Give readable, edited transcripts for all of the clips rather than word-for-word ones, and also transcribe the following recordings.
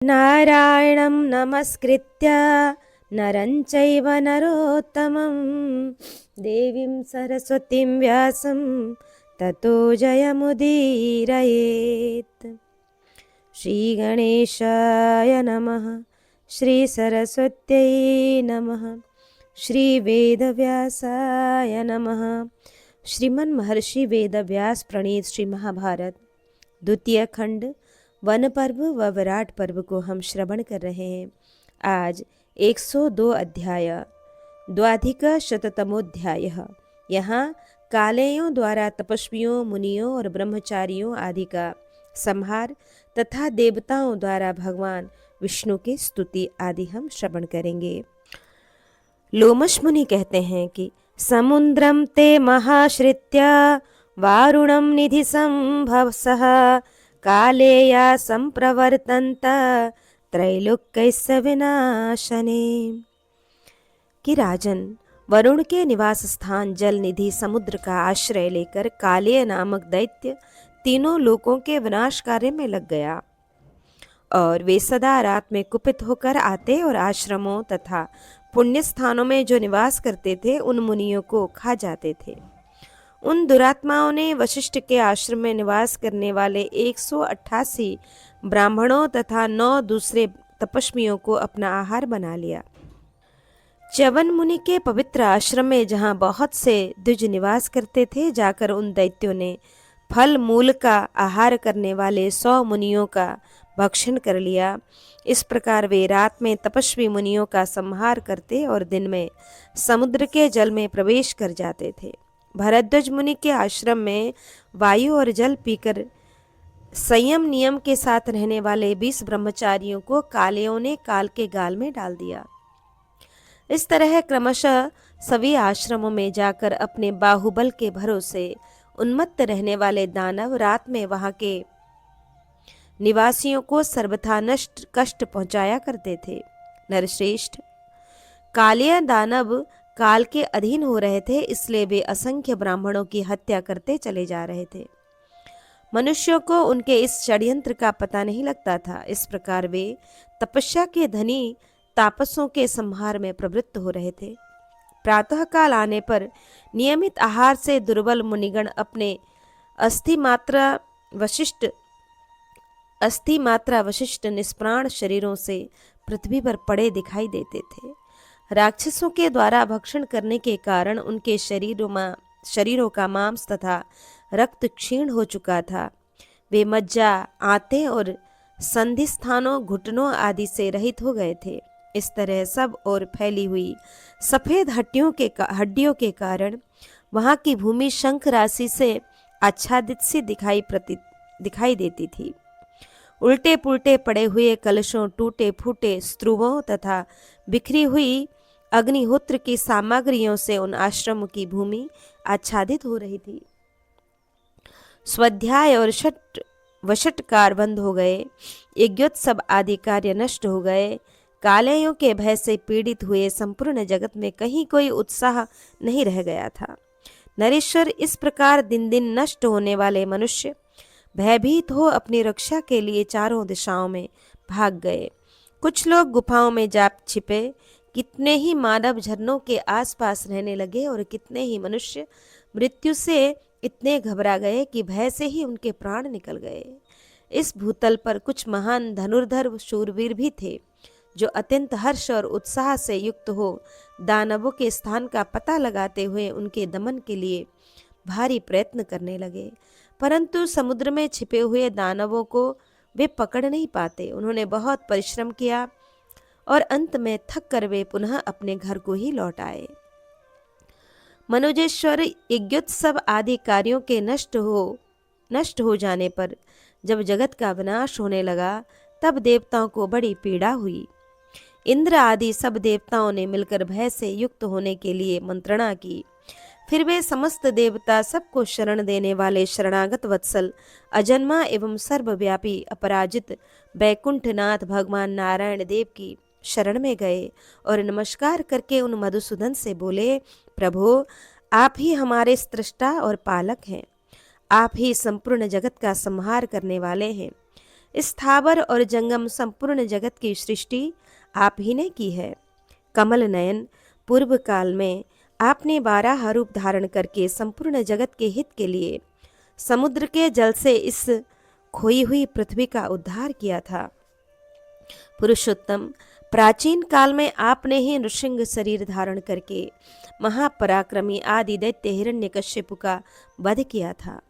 नारायणं नमस्कृत्य नरं चैव नरोत्तमं देवीं सरस्वतीं व्यासं ततो जयमुदीरयेत्। श्रीगणेशाय नमः, श्रीसरस्वत्यै नमः, श्रीवेदव्यासाय नमः। श्रीमन महर्षि वेदव्यास प्रणीत श्री महाभारत द्वितीय खंड वन पर्व व विराट पर्व को हम श्रवण कर रहे हैं। आज 102 अध्याय द्वाधिक शततमोध्याय। यहाँ कालेयों द्वारा तपस्वियों, मुनियों और ब्रह्मचारियों आदि का संहार तथा देवताओं द्वारा भगवान विष्णु की स्तुति आदि हम श्रवण करेंगे। लोमश मुनि कहते हैं कि समुद्रम ते महाश्रित्य वारुणम निधि संभवसः कालेया संप्रवर्तन्त त्रैलोक्यस्य विनाशने। कि राजन, वरुण के निवास स्थान जल निधि समुद्र का आश्रय लेकर कालेय नामक दैत्य तीनों लोकों के विनाश कार्य में लग गया और वे सदा रात में कुपित होकर आते और आश्रमों तथा पुण्य स्थानों में जो निवास करते थे उन मुनियों को खा जाते थे। उन दुरात्माओं ने वशिष्ठ के आश्रम में निवास करने वाले 188 ब्राह्मणों तथा 9 दूसरे तपस्वियों को अपना आहार बना लिया। च्यवन मुनि के पवित्र आश्रम में जहाँ बहुत से द्विज निवास करते थे, जाकर उन दैत्यों ने फल मूल का आहार करने वाले 100 मुनियों का भक्षण कर लिया। इस प्रकार वे रात में तपस्वी मुनियों का संहार करते और दिन में समुद्र के जल में प्रवेश कर जाते थे। भरद्वाज मुनि के आश्रम में वायु और जल पीकर संयम नियम के साथ रहने वाले 20 ब्रह्मचारियों को कालेयों ने काल के गाल में डाल दिया। इस तरह क्रमशः सभी आश्रमों में जाकर अपने बाहुबल के भरोसे उन्मत्त रहने वाले दानव रात में वहां के निवासियों को सर्वथा नष्ट कष्ट पहुंचाया करते थे। नरश्रेष्ठ, कालिया दानव काल के अधीन हो रहे थे, इसलिए वे असंख्य ब्राह्मणों की हत्या करते चले जा रहे थे। मनुष्यों को उनके इस षड्यंत्र का पता नहीं लगता था। इस प्रकार वे तपस्या के धनी तापसों के संहार में प्रवृत्त हो रहे थे। प्रातः काल आने पर नियमित आहार से दुर्बल मुनिगण अपने अस्थि मात्रा वशिष्ठ निष्प्राण शरीरों से पृथ्वी पर पड़े दिखाई देते थे। राक्षसों के द्वारा भक्षण करने के कारण उनके शरीरों का मांस तथा रक्त क्षीण हो चुका था। वे मज्जा, आंतें और संधि स्थानों, घुटनों आदि से रहित हो गए थे। इस तरह सब ओर फैली हुई सफेद हड्डियों के कारण वहां की भूमि शंख राशि से आच्छादित सी दिखाई देती थी। उल्टे पुल्टे पड़े हुए कलशों, टूटे फूटे स्त्रुवों तथा बिखरी हुई अग्निहोत्र की सामग्रियों से उन आश्रम की भूमि आच्छादित हो रही थी। स्वाध्याय और वषटकार बंद हो गए। यज्ञोत्सव आदि कार्य नष्ट हो गए। कालेयों के भय से पीड़ित हुए संपूर्ण जगत में कहीं कोई उत्साह नहीं रह गया था। नरेश्वर, इस प्रकार दिन दिन नष्ट होने वाले मनुष्य भयभीत हो अपनी रक्षा के लिए चारों दिशाओं में भाग गए। कुछ लोग गुफाओं में जा छिपे, कितने ही मानव झरनों के आसपास रहने लगे और कितने ही मनुष्य मृत्यु से इतने घबरा गए कि भय से ही उनके प्राण निकल गए। इस भूतल पर कुछ महान धनुर्धर शूरवीर भी थे, जो अत्यंत हर्ष और उत्साह से युक्त हो दानवों के स्थान का पता लगाते हुए उनके दमन के लिए भारी प्रयत्न करने लगे, परंतु समुद्र में छिपे हुए दानवों को वे पकड़ नहीं पाते। उन्होंने बहुत परिश्रम किया और अंत में थक कर वे पुनः अपने घर को ही लौट आए। मनुजेश्वर, यज्ञोत्सव आदि कार्यों के नष्ट हो जाने पर जब जगत का विनाश होने लगा, तब देवताओं को बड़ी पीड़ा हुई। इंद्र आदि सब देवताओं ने मिलकर भय से युक्त होने के लिए मंत्रणा की। फिर वे समस्त देवता सबको शरण देने वाले शरणागत वत्सल, अजन्मा एवं सर्वव्यापी अपराजित बैकुंठनाथ भगवान नारायण देव की शरण में गए और नमस्कार करके उन मधुसूदन से बोले, प्रभो, आप ही हमारे सृष्टा और पालक हैं। आप ही संपूर्ण जगत का संहार करने वाले हैं। स्थावर और जंगम संपूर्ण जगत की सृष्टि आप ही ने की है। कमल नयन, पूर्व काल में आपने 12 रूप धारण करके संपूर्ण जगत के हित के लिए समुद्र के जल से इस खोई हुई पृथ्वी का उद्धार किया था। पुरुषोत्तम, प्राचीन काल में आपने ही नृसिंह शरीर धारण करके महापराक्रमी आदि दैत्य हिरण्यकश्यप का वध किया था।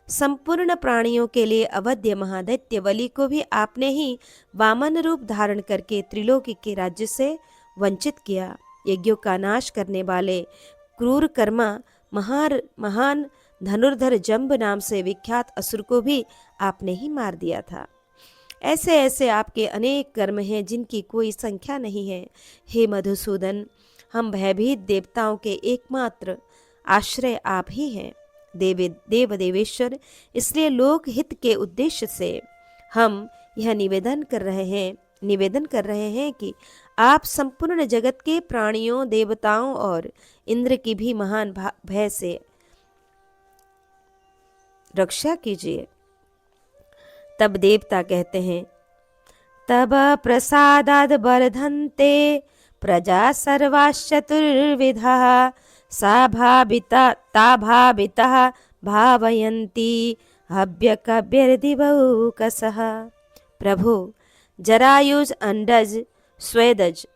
संपूर्ण प्राणियों के लिए अवध्य महादैत्य बलि को भी आपने ही वामन रूप धारण करके त्रिलोकी के राज्य से वंचित किया। यज्ञों का नाश करने वाले क्रूर कर्मा महान धनुर्धर जंब नाम से विख्यात असुर को भी आपने ही मार दिया था। ऐसे ऐसे आपके अनेक कर्म हैं जिनकी कोई संख्या नहीं है। हे मधुसूदन, हम भयभीत देवताओं के एकमात्र आश्रय आप ही हैं। देवेश्वर, इसलिए लोक हित के उद्देश्य से हम यह निवेदन कर रहे हैं कि आप संपूर्ण जगत के प्राणियों, देवताओं और इंद्र की भी महान भय से रक्षा कीजिए। तब देवता कहते हैं, तब प्रसादाद वर्धन्ते प्रजा सर्वाश्चतुर्विधा ताभावितः भावयन्ति हव्यकव्यर्दिवौकसः। प्रभु, जरायुज, अंडज, स्वेदज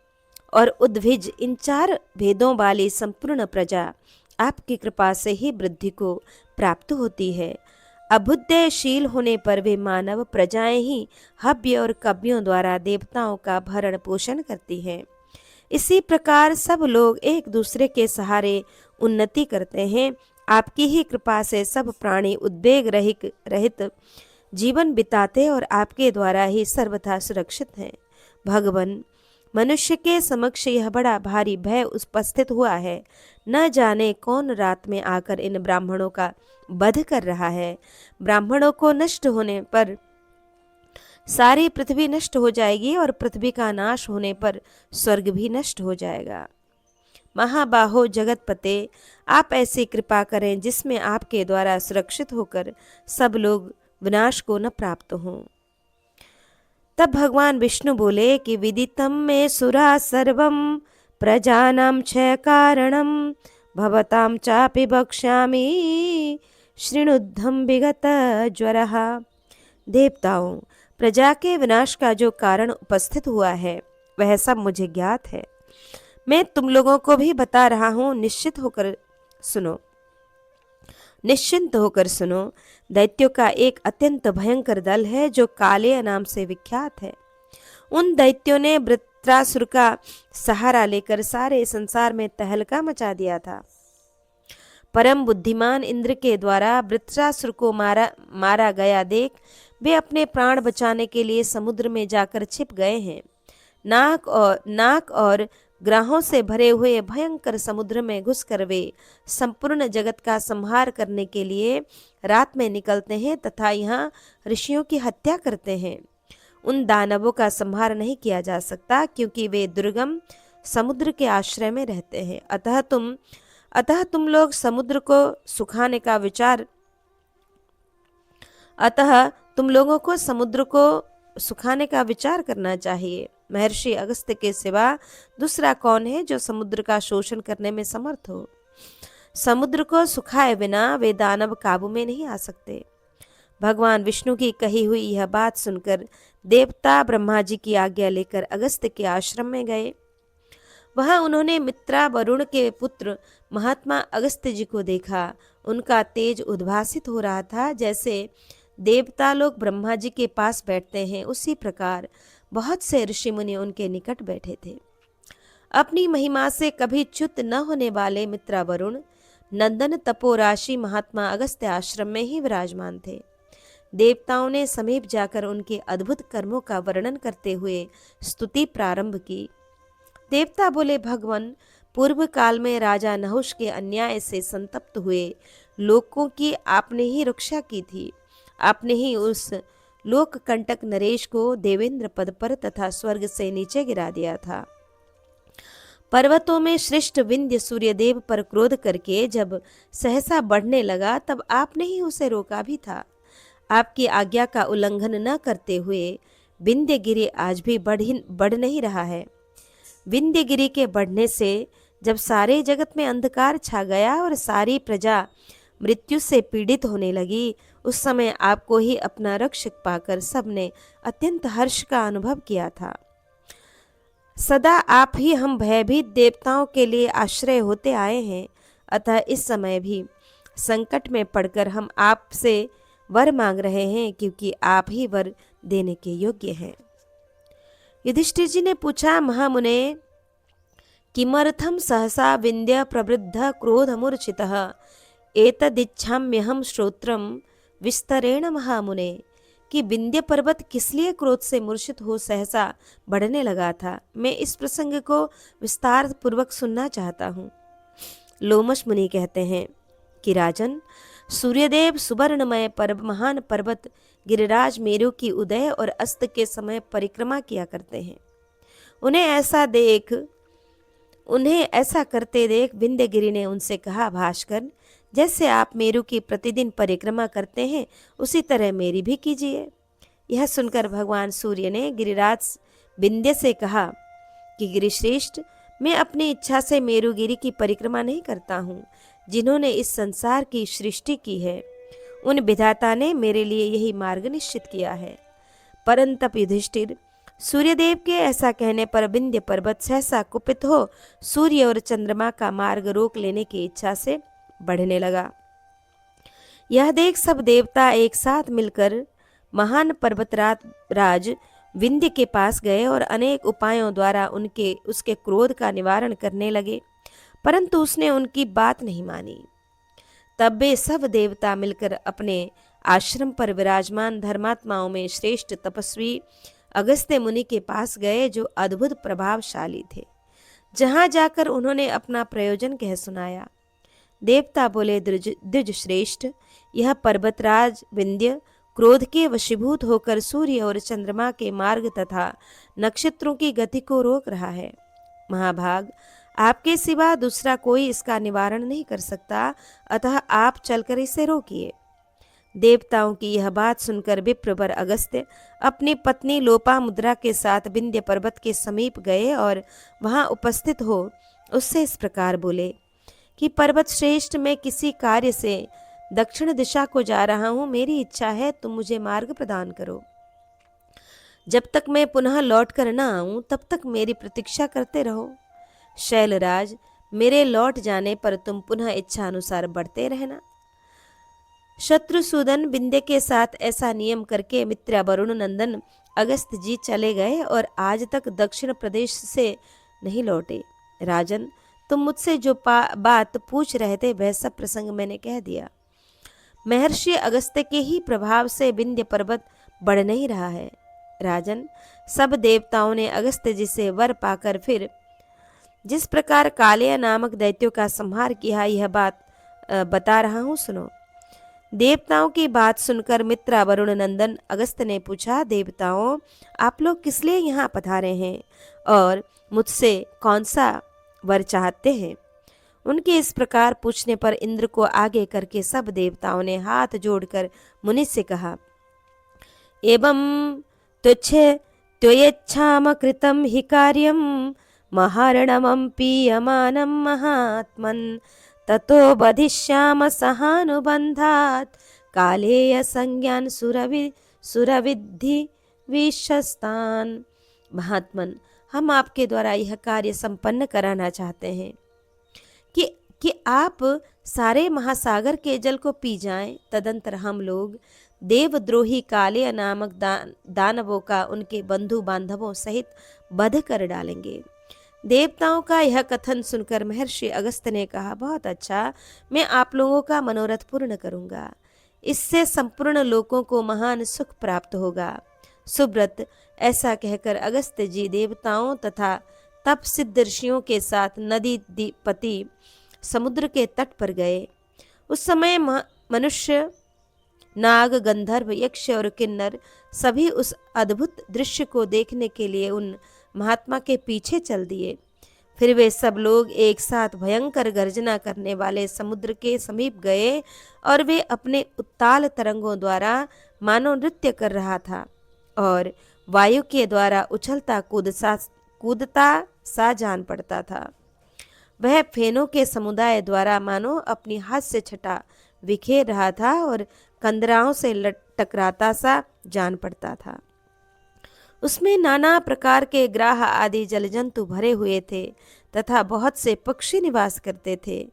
और उद्भिज, इन 4 भेदों वाली संपूर्ण प्रजा आपकी कृपा से ही वृद्धि को प्राप्त होती है। अभुदयशील होने पर वे मानव प्रजाएं ही हव्य और कव्यों द्वारा देवताओं का भरण पोषण करती हैं। इसी प्रकार सब लोग एक दूसरे के सहारे उन्नति करते हैं। आपकी ही कृपा से सब प्राणी उद्वेग रहित जीवन बिताते और आपके द्वारा ही सर्वथा सुरक्षित हैं। भगवान, मनुष्य के समक्ष यह बड़ा भारी भय उपस्थित हुआ है। न जाने कौन रात में आकर इन ब्राह्मणों का वध कर रहा है। ब्राह्मणों को नष्ट होने पर सारी पृथ्वी नष्ट हो जाएगी और पृथ्वी का नाश होने पर स्वर्ग भी नष्ट हो जाएगा। महाबाहो जगतपते, आप ऐसी कृपा करें जिसमें आपके द्वारा सुरक्षित होकर सब लोग विनाश को न प्राप्त हों। तब भगवान विष्णु बोले कि विदितम में सुरा सर्वम प्रजानां क्षय कारणम भवतां चापि बक्ष्यामि श्रृणुद्धम विगत ज्वरः। देवताओं, प्रजा के विनाश का जो कारण उपस्थित हुआ है वह सब मुझे ज्ञात है। मैं तुम लोगों को भी बता रहा हूँ, निश्चिंत होकर सुनो। दैत्यों का एक अत्यंत भयंकर दल है जो कालेय नाम से विख्यात है। उन दैत्यों ने वृत्रासुर का सहारा लेकर सारे संसार में तहलका मचा दिया था। परम बुद्धिमान इंद्र के द्वारा वृत्रासुर को मारा गया देख वे अपने प्राण बचाने के लिए समुद्र में जाकर छिप गए हैं। नाक और ग्राहों से भरे हुए भयंकर समुद्र में घुसकर वे संपूर्ण जगत का संहार करने के लिए रात में निकलते हैं तथा यहाँ ऋषियों की हत्या करते हैं। उन दानवों का संहार नहीं किया जा सकता क्योंकि वे दुर्गम समुद्र के आश्रय में रहते हैं। अतः तुम लोग तुम लोगों को समुद्र को सुखाने का विचार करना चाहिए। महर्षि अगस्त्य के सिवा दूसरा कौन है जो समुद्र का शोषण करने में समर्थ हो। समुद्र को सुखाए बिना वे दानव काबू में नहीं आ सकते। भगवान विष्णु की कही हुई यह बात सुनकर देवता ब्रह्मा जी की आज्ञा लेकर अगस्त्य के आश्रम में गए। वहां उन्होंने मित्रा वरुण के पुत्र महात्मा अगस्त्य जी को देखा। उनका तेज उद्भासित हो रहा था। जैसे देवता लोग ब्रह्मा जी के पास बैठते हैं उसी प्रकार बहुत से ऋषि मुनि उनके निकट बैठे थे। अपनी महिमा से कभी च्युत न होने वाले मित्रा वरुण नंदन तपोराशि महात्मा अगस्त्य आश्रम में ही विराजमान थे। देवताओं ने समीप जाकर उनके अद्भुत कर्मों का वर्णन करते हुए स्तुति प्रारंभ की। देवता बोले, भगवान, पूर्व काल में राजा नहुष के अन्याय से संतप्त हुए लोगों की आपने ही रक्षा की थी। आपने ही उस लोक कंटक नरेश को देवेंद्र पद पर तथा स्वर्ग से नीचे गिरा दिया था। पर्वतों में श्रेष्ठ विंध्य सूर्यदेव पर क्रोध करके जब सहसा बढ़ने लगा तब आपने ही उसे रोका भी था। आपकी आज्ञा का उल्लंघन न करते हुए विंध्यगिरि आज भी बढ़ नहीं रहा है। विंध्यगिरि के बढ़ने से जब सारे जगत में अंधकार छा गया और सारी प्रजा मृत्यु से पीड़ित होने लगी, उस समय आपको ही अपना रक्षक पाकर सबने अत्यंत हर्ष का अनुभव किया था। सदा आप ही हम भयभीत देवताओं के लिए आश्रय होते आए हैं, अतः इस समय भी संकट में पड़कर हम आपसे वर मांग रहे हैं, क्योंकि आप ही वर देने के योग्य हैं। युधिष्ठिर जी ने पूछा, महामुने, किमर्थम सहसा विंध्य प्रवृद्ध क्रोधमूर्छितः एतदिच्छाम्यहं श्रोत्रम विस्तरेण महामुने, कि विंध्य पर्वत किस लिए क्रोध से मूर्छित हो सहसा बढ़ने लगा था। मैं इस प्रसंग को विस्तार पूर्वक सुनना चाहता हूँ। लोमश मुनि कहते हैं कि राजन, सूर्यदेव सुवर्णमय महान पर्वत गिरिराज मेरु की उदय और अस्त के समय परिक्रमा किया करते हैं। उन्हें ऐसा करते देख विंध्यगिरि ने उनसे कहा, भास्कर, जैसे आप मेरु की प्रतिदिन परिक्रमा करते हैं, उसी तरह मेरी भी कीजिए। यह सुनकर भगवान सूर्य ने गिरिराज विंध्य से कहा कि गिरिश्रेष्ठ, मैं अपनी इच्छा से मेरुगिरि की परिक्रमा नहीं करता हूँ। जिन्होंने इस संसार की सृष्टि की है, उन विधाता ने मेरे लिए यही मार्ग निश्चित किया है। परंतप युधिष्ठिर, सूर्यदेव के ऐसा कहने पर विंध्य पर्वत सहसा कुपित हो सूर्य और चंद्रमा का मार्ग रोक लेने की इच्छा से बढ़ने लगा। यह देख सब देवता एक साथ मिलकर महान पर्वतराज विंध्य के पास गए और अनेक उपायों द्वारा उसके क्रोध का निवारण करने लगे, परंतु उसने उनकी बात नहीं मानी। तब वे सब देवता मिलकर अपने आश्रम पर विराजमान धर्मात्माओं में श्रेष्ठ तपस्वी अगस्त्य मुनि के पास गए, जो अद्भुत प्रभावशाली थे। जहां जाकर उन्होंने अपना प्रयोजन कह सुनाया। देवता बोले, द्विज श्रेष्ठ, यह पर्वतराज विंध्य क्रोध के वशीभूत होकर सूर्य और चंद्रमा के मार्ग तथा नक्षत्रों की गति को रोक रहा है। महाभाग, आपके सिवा दूसरा कोई इसका निवारण नहीं कर सकता, अतः आप चलकर इसे रोकिए। देवताओं की यह बात सुनकर विप्रवर अगस्त्य अपनी पत्नी लोपामुद्रा के साथ विंध्य पर्वत के समीप गए और वहां उपस्थित हो उससे इस प्रकार बोले कि पर्वत श्रेष्ठ, मैं किसी कार्य से दक्षिण दिशा को जा रहा हूँ। मेरी इच्छा है तुम मुझे मार्ग प्रदान करो। जब तक मैं पुनः लौट कर न आऊं, तब तक मेरी प्रतीक्षा करते रहो। शैलराज, मेरे लौट जाने पर तुम पुनः इच्छा अनुसार बढ़ते रहना। शत्रुसूदन विंध्य के साथ ऐसा नियम करके मित्र वरुण नंदन अगस्त जी चले गए और आज तक दक्षिण प्रदेश से नहीं लौटे। राजन, तुम मुझसे जो बात पूछ रहे थे वह सब प्रसंग मैंने कह दिया। महर्षि अगस्त्य के ही प्रभाव से विंध्य पर्वत बढ़ नहीं रहा है। राजन, सब देवताओं ने अगस्त्य जी से वर पाकर फिर जिस प्रकार कालिया नामक दैत्यों का संहार किया, यह बात बता रहा हूँ, सुनो। देवताओं की बात सुनकर मित्र वरुण नंदन अगस्त्य ने पूछा, देवताओं, आप लोग किस लिए यहाँ पधारे हैं और मुझसे कौन सा वर चाहते हैं? उनके इस प्रकार पूछने पर इंद्र को आगे करके सब देवताओं ने हाथ जोड़कर मुनि से कहा, एवं तुच्छ त्वयेच्छाम कृतं हि कार्यं महारणमं पीयमानं महात्मन् ततो बधिष्याम सहानुबंधात् कालेय संज्ञान सुरविद्धि विशस्तान। महात्मन, हम आपके द्वारा यह कार्य संपन्न कराना चाहते हैं कि आप सारे महासागर के जल को पी जाएं। तदंतर हम लोग देवद्रोही कालिय नामक दानवों का उनके बंधु बांधवों सहित वध कर डालेंगे। देवताओं का यह कथन सुनकर महर्षि अगस्त्य ने कहा, बहुत अच्छा, मैं आप लोगों का मनोरथ पूर्ण करूंगा। इससे संपूर्ण लोगों को महान सुख प्राप्त होगा। सुब्रत, ऐसा कहकर अगस्त्य जी देवताओं तथा तप सिद्ध ऋषियों के साथ नदी पति समुद्र के तट पर गए। उस समय मनुष्य, नाग, गंधर्व, यक्ष और किन्नर सभी उस अद्भुत दृश्य को देखने के लिए उन महात्मा के पीछे चल दिए। फिर वे सब लोग एक साथ भयंकर गर्जना करने वाले समुद्र के समीप गए और वे अपने उत्ताल तरंगों द्वारा मानो नृत्य कर रहा था और वायु के द्वारा उछलता कूदता सा जान पड़ता था। वह फेनों के समुदाय द्वारा मानो अपनी हास्य छटा बिखेर रहा था और कंदराओं से टकराता सा जान पड़ता था। उसमें नाना प्रकार के ग्राह आदि जलजंतु भरे हुए थे तथा बहुत से पक्षी निवास करते थे।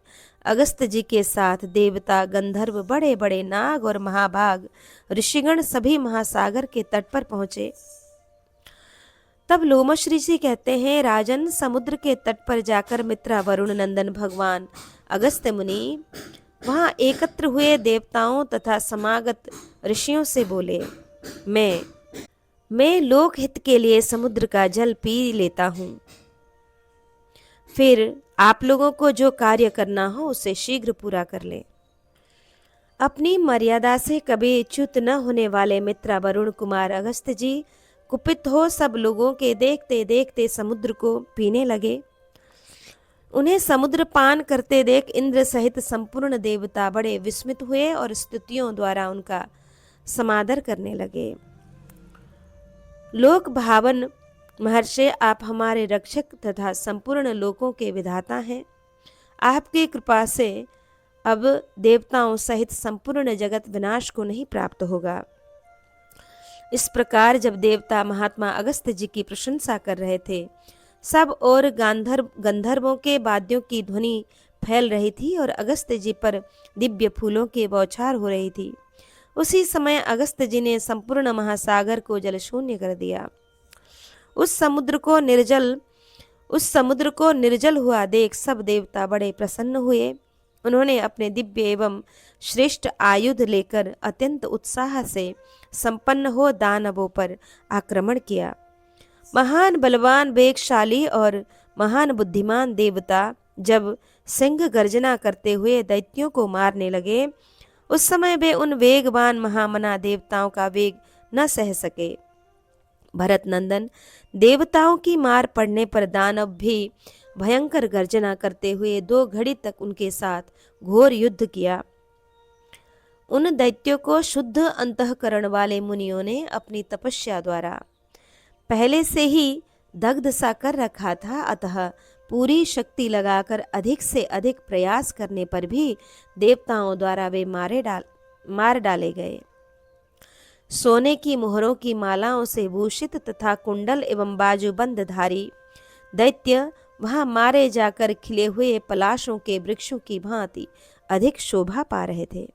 अगस्त जी के साथ देवता, गंधर्व, बड़े बड़े नाग और महाभाग ऋषिगण सभी महासागर के तट पर पहुंचे। तब लोमश ऋषि कहते हैं, राजन, समुद्र के तट पर जाकर मित्रा वरुण नंदन भगवान अगस्त्य मुनि वहां एकत्र हुए देवताओं तथा समागत ऋषियों से बोले, मैं लोक हित के लिए समुद्र का जल पी लेता हूँ। फिर आप लोगों को जो कार्य करना हो उसे शीघ्र पूरा कर ले। अपनी मर्यादा से कभी च्युत न होने वाले मित्रा वरुण कुमार अगस्त्य जी कुपित हो सब लोगों के देखते देखते समुद्र को पीने लगे। उन्हें समुद्र पान करते देख इंद्र सहित संपूर्ण देवता बड़े विस्मित हुए और स्तुतियों द्वारा उनका समादर करने लगे। लोक भावन महर्षि, आप हमारे रक्षक तथा संपूर्ण लोकों के विधाता हैं। आपकी कृपा से अब देवताओं सहित संपूर्ण जगत विनाश को नहीं प्राप्त होगा। इस प्रकार जब देवता महात्मा अगस्त्य जी की प्रशंसा कर रहे थे, सब और गंधर्वों के वाद्यों की ध्वनि फैल रही थी और अगस्त्य जी पर दिव्य फूलों की बौछार हो रही थी। उसी समय अगस्त्य जी ने संपूर्ण महासागर को जल शून्य कर दिया। उस समुद्र को निर्जल हुआ देख सब देवता बड़े प्रसन्न हुए। उन्होंने अपने दिव्य एवं श्रेष्ठ आयुध लेकर अत्यंत उत्साह से संपन्न हो दानवों पर आक्रमण किया। महान बलवान, वेगशाली और महान बुद्धिमान देवता जब सिंह गर्जना करते हुए दैत्यों को मारने लगे, उस समय वे उन वेगवान महामना देवताओं का वेग न सह सके। भरत नंदन, देवताओं की मार पड़ने पर दानव भी भयंकर गर्जना करते हुए 2 घड़ी तक उनके साथ घोर युद्ध किया। उन दैत्यों को शुद्ध अंतःकरण वाले मुनियों ने अपनी तपस्या द्वारा पहले से ही दग्ध सा कर रखा था, अतः पूरी शक्ति लगाकर अधिक से अधिक प्रयास करने पर भी देवताओं द्वारा वे मार डाले गए। सोने की मोहरों की मालाओं से भूषित तथा कुंडल एवं बाजूबंदधारी दैत्य वहां मारे जाकर खिले हुए पलाशों के वृक्षों की भांति अधिक शोभा पा रहे थे।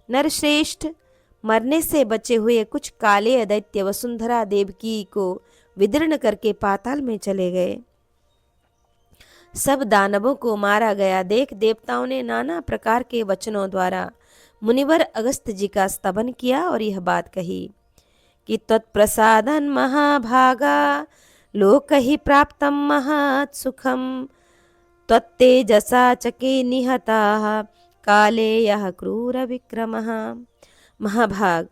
नरश्रेष्ठ, मरने से बचे हुए कुछ काले दैत्य वसुंधरा देवकी को विदीर्ण करके पाताल में चले गए। सब दानवों को मारा गया देख देवताओं ने नाना प्रकार के वचनों द्वारा मुनिवर अगस्त्य जी का स्तवन किया और यह बात कही कि तत्प्रसादन महाभागा लोक ही प्राप्तम महत् सुखम त्वत्तेजसा चके निहता काले यह क्रूर विक्रमः। महाभाग,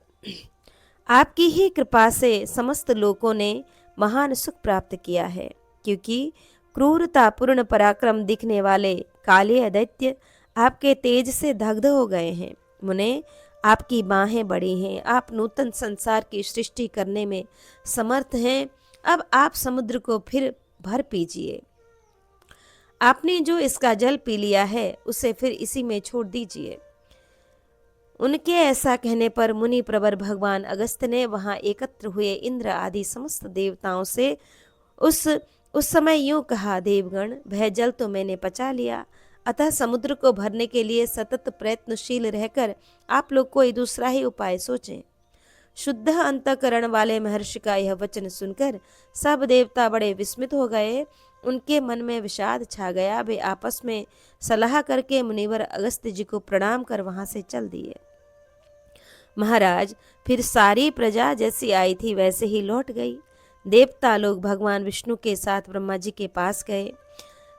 आपकी ही कृपा से समस्त लोकों ने महान सुख प्राप्त किया है, क्योंकि क्रूरतापूर्ण पराक्रम दिखने वाले काले दैत्य आपके तेज से दग्ध हो गए हैं। मुने, आपकी बाहें बड़ी हैं, आप नूतन संसार की सृष्टि करने में समर्थ हैं। अब आप समुद्र को फिर भर पीजिए। आपने जो इसका जल पी लिया है उसे फिर इसी में छोड़ दीजिए। उनके ऐसा कहने पर मुनि प्रवर भगवान अगस्त्य ने वहां एकत्र हुए इंद्र आदि समस्त देवताओं से उस समय यूं कहा, देवगण, वह जल तो मैंने पचा लिया, अतः समुद्र को भरने के लिए सतत प्रयत्नशील रहकर आप लोग कोई दूसरा ही उपाय सोचें। शुद्ध अंतःकरण वाले महर्षि का यह वचन सुनकर सब देवता बड़े विस्मित हो गए। उनके मन में विषाद छा गया। वे आपस में सलाह करके मुनिवर अगस्त्य जी को प्रणाम कर वहां से चल दिए। महाराज, फिर सारी प्रजा जैसी आई थी वैसे ही लौट गई। देवता लोग भगवान विष्णु के साथ ब्रह्मा जी के पास गए।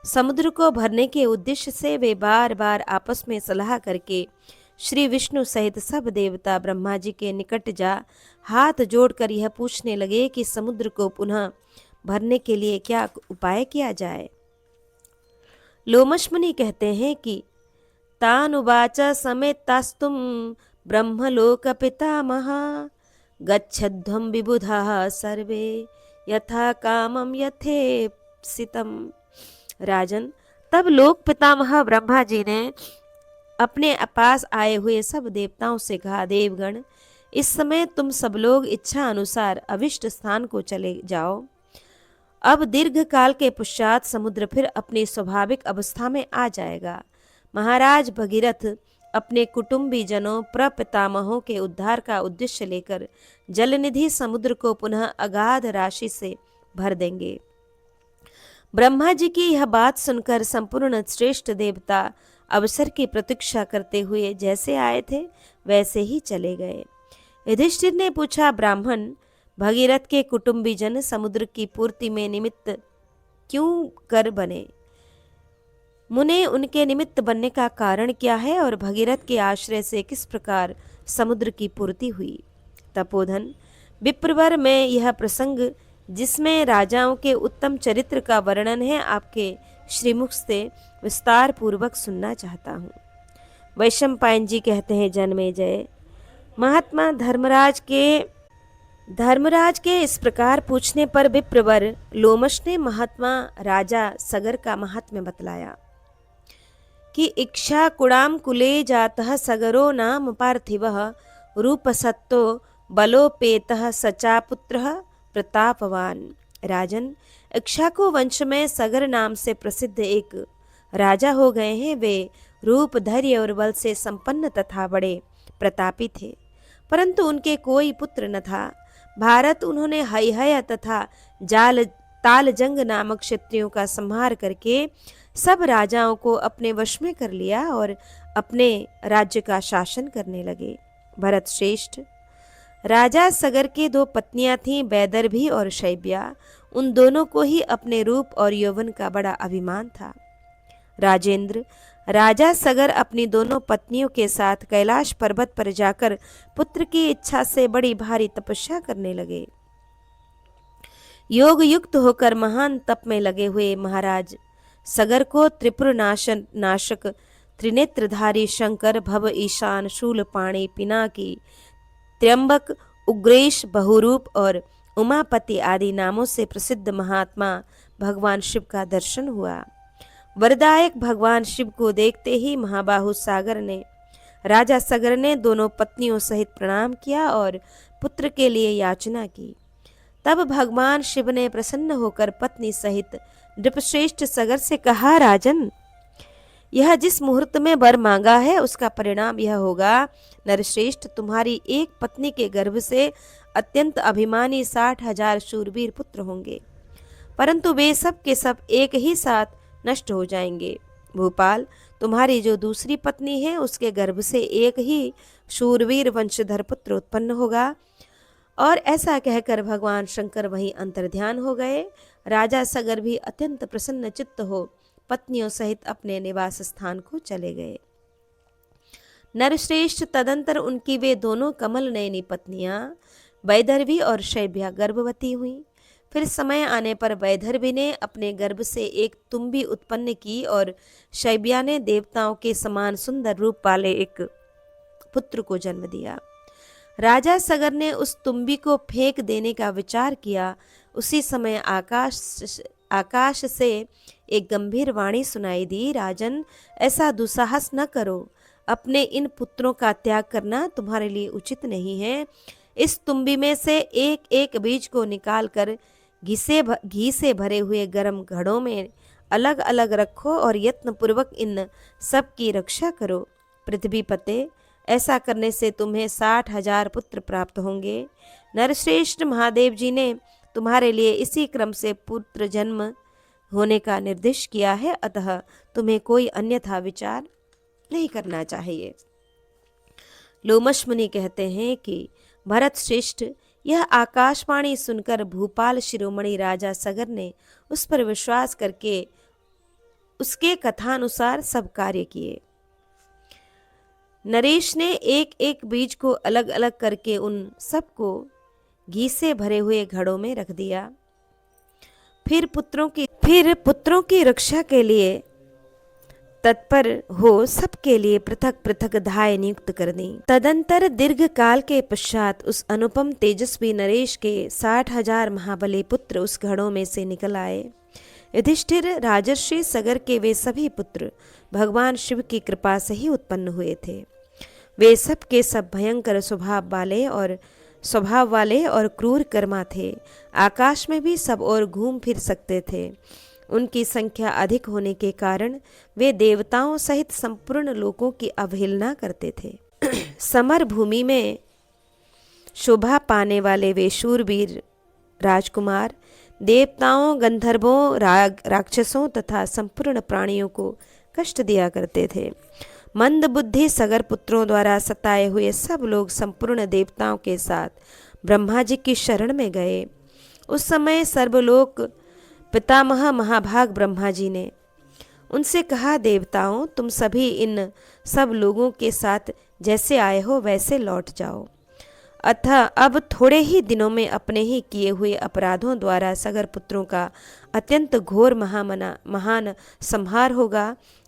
समुद्र को भरने के उद्देश्य से वे बार बार आपस में सलाह करके श्री विष्णु सहित सब देवता ब्रह्मा जी के निकट जा हाथ जोड़कर यह पूछने लगे कि समुद्र को पुनः भरने के लिए क्या उपाय किया जाए। लोमश मुनि कहते हैं कि तानुवाच समेतास्तुम ब्रह्मलोक पितामह गच्छध्वं विबुधाः सर्वे यथा कामं यथेप्सितम्। राजन, तब लोक पितामह ब्रह्मा जी ने अपने पास आए हुए सब देवताओं से कहा, देवगण, इस समय तुम सब लोग इच्छा अनुसार अविष्ट स्थान को चले जाओ। अब दीर्घ काल के पश्चात समुद्र फिर अपनी स्वाभाविक अवस्था में आ जाएगा। महाराज भगीरथ अपने कुटुंबी जनों प्रपितामहों के उद्धार का उद्देश्य लेकर जलनिधि समुद्र को पुनः अगाध राशि से भर देंगे। ब्रह्मा जी की यह बात सुनकर संपूर्ण श्रेष्ठ देवता अवसर की प्रतीक्षा करते हुए जैसे आए थे वैसे ही चले गए। युधिष्ठिर ने पूछा, ब्राह्मण, भगीरथ के कुटुंबी जन समुद्र की पूर्ति में निमित्त क्यों कर बने? मुने, उनके निमित्त बनने का कारण क्या है और भगीरथ के आश्रय से किस प्रकार समुद्र की पूर्ति हुई? तपोधन, विप्रवर में यह प्रसंग जिसमें राजाओं के उत्तम चरित्र का वर्णन है आपके श्रीमुख से विस्तार पूर्वक सुनना चाहता हूँ। वैशंपायन जी कहते हैं, जन्मेजय, महात्मा धर्मराज के इस प्रकार पूछने पर विप्रवर लोमश ने महात्मा राजा सगर का महात्म्य बतलाया कि इक्षा कुड़ाम कुले जातः सगरो नाम पार्थिवः रूपसत्तो बलोपेतः सचा पुत्रः प्रतापवान। राजन, इक्ष्वाकु वंश में सगर नाम से प्रसिद्ध एक राजा हो गए हैं। वे रूप, धैर्य और बल से संपन्न तथा बड़े प्रतापी थे, परंतु उनके कोई पुत्र न था। भारत उन्होंने हयहय तथा तालजंग नामक क्षत्रियों का संहार करके सब राजाओं को अपने वश में कर लिया और अपने राज्य का शासन करने लगे। भरत श्रेष्ठ, राजा सगर के दो पत्नियां थीं, वैदर्भी और शैब्या। उन दोनों को ही अपने रूप और यौवन का बड़ा अभिमान था। राजेंद्र, राजा सगर अपनी दोनों पत्नियों के साथ कैलाश पर्वत पर जाकर पुत्र की इच्छा से बड़ी भारी तपस्या करने लगे। योग युक्त होकर महान तप में लगे हुए महाराज सगर को त्रिपुर नाशक त्रिनेत्रधारी शंकर, भव ईशान, शूलपाणी, पिनाकी, त्र्यंबक, उग्रेश, बहुरूप और उमापति आदि नामों से प्रसिद्ध महात्मा भगवान शिव का दर्शन हुआ। वरदायक भगवान शिव को देखते ही महाबाहु राजा सगर ने दोनों पत्नियों सहित प्रणाम किया और पुत्र के लिए याचना की। तब भगवान शिव ने प्रसन्न होकर पत्नी सहित नृपश्रेष्ठ सगर से कहा, राजन, यह जिस मुहूर्त में वर मांगा है उसका परिणाम यह होगा, नरश्रेष्ठ, तुम्हारी एक पत्नी के गर्भ से अत्यंत अभिमानी 60,000 शूरवीर पुत्र होंगे, परंतु वे सब के सब एक ही साथ नष्ट हो जाएंगे। भूपाल, तुम्हारी जो दूसरी पत्नी है उसके गर्भ से एक ही शूरवीर वंशधर पुत्र उत्पन्न होगा। और ऐसा कहकर भगवान शंकर वहीं अंतर्ध्यान हो गए। राजा सगर भी अत्यंत प्रसन्न चित्त हो पत्नियों सहित अपने निवास स्थान को चले गए। नरश्रेष्ठ, तदंतर उनकी वे दोनों कमल नयनी पत्नियां वैदर्भी और शैब्या गर्भवती हुईं। फिर समय आने पर वैदर्भी ने अपने गर्भ से एक तुम्बी उत्पन्न की और शैब्या ने देवताओं के समान सुंदर रूप वाले एक पुत्र को जन्म दिया। राजा सगर ने उस तुम्बी को फेंक देने का विचार किया। उसी समय आकाश से एक गंभीर वाणी सुनाई दी, राजन, ऐसा दुस्साहस न करो। अपने इन पुत्रों का त्याग करना तुम्हारे लिए उचित नहीं है। इस तुम्बी में से एक एक बीज को निकालकर घी से भरे हुए गर्म घड़ों में अलग अलग रखो और यत्नपूर्वक इन सब की रक्षा करो। पृथ्वी पते, ऐसा करने से तुम्हें 60,000 पुत्र प्राप्त होंगे। नरश्रेष्ठ, महादेव जी ने तुम्हारे लिए इसी क्रम से पुत्र जन्म होने का निर्देश किया है, अतः तुम्हें कोई अन्यथा विचार नहीं करना चाहिए। लोमश मुनि कहते हैं कि भरत श्रेष्ठ, यह आकाशवाणी सुनकर भूपाल शिरोमणि राजा सगर ने उस पर विश्वास करके उसके कथानुसार सब कार्य किए। नरेश ने एक एक बीज को अलग अलग करके उन सबको घी से भरे हुए घड़ों में रख दिया। फिर पुत्रों की रक्षा के लिए तत्पर हो सबके लिए पृथक पृथक धाय नियुक्त कर दी। तदंतर दीर्घ काल के पश्चात उस अनुपम तेजस्वी नरेश के 60,000 महाबली पुत्र उस घड़ों में से निकल आए। युधिष्ठिर राजर्षि सगर के वे सभी पुत्र भगवान शिव की कृपा से ही उत्पन्न हुए थे। वे सब के सब भयंकर स्वभाव वाले और क्रूर कर्मा थे। आकाश में भी सब और घूम फिर सकते थे। उनकी संख्या अधिक होने के कारण वे देवताओं सहित संपूर्ण लोकों की अवहेलना करते थे। समर भूमि में शोभा पाने वाले वे शूरवीर राजकुमार देवताओं, गंधर्वों, राक्षसों तथा संपूर्ण प्राणियों को कष्ट दिया करते थे। मंद बुद्धि सगर पुत्रों द्वारा सताए हुए सब लोग संपूर्ण देवताओं के साथ ब्रह्मा जी की शरण में गए। उस समय सर्वलोक पितामह महाभाग ब्रह्मा जी ने उनसे कहा, देवताओं, तुम सभी इन सब लोगों के साथ जैसे आए हो वैसे लौट जाओ। अतः अब थोड़े ही दिनों में अपने ही किए हुए अपराधों द्वारा सगर पुत्रों का अत्यंत घोर महान संहार होगा।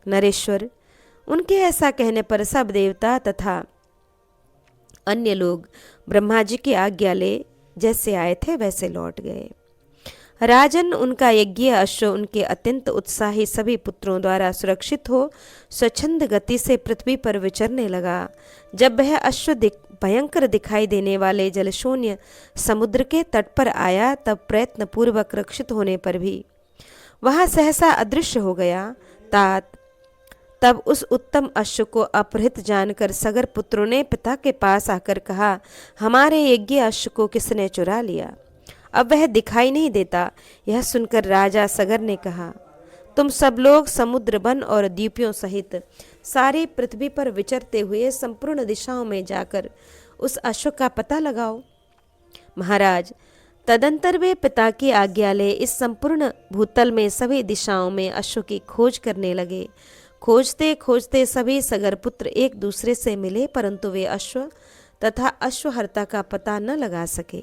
नरेश्वर, उनके ऐसा कहने पर सब देवता तथा अन्य लोग ब्रह्मा जी की आज्ञा ले जैसे आए थे वैसे लौट गए। राजन, उनका यज्ञ अश्व उनके अत्यंत उत्साही सभी पुत्रों द्वारा सुरक्षित हो स्वच्छंद गति से पृथ्वी पर विचरने लगा। जब वह अश्व भयंकर दिखाई देने वाले जलशून्य समुद्र के तट पर आया, तब प्रयत्न पूर्वक रक्षित होने पर भी वहां सहसा अदृश्य हो गया। तात तब उस उत्तम अश्व को अपहृत जानकर सगर पुत्रों ने पिता के पास आकर कहा, हमारे यज्ञ अश्व को किसने चुरा लिया? अब वह दिखाई नहीं देता। यह सुनकर राजा सगर ने कहा, तुम सब लोग समुद्र, वन और द्वीपों सहित सारी पृथ्वी पर विचरते हुए संपूर्ण दिशाओं में जाकर उस अश्व का पता लगाओ। महाराज, तदंतर वे पिता की आज्ञा ले इस संपूर्ण भूतल में सभी दिशाओं में अश्व की खोज करने लगे। खोजते खोजते सभी सगर पुत्र एक दूसरे से मिले, परंतु वे अश्व तथा अश्वहर्ता का पता न लगा सके।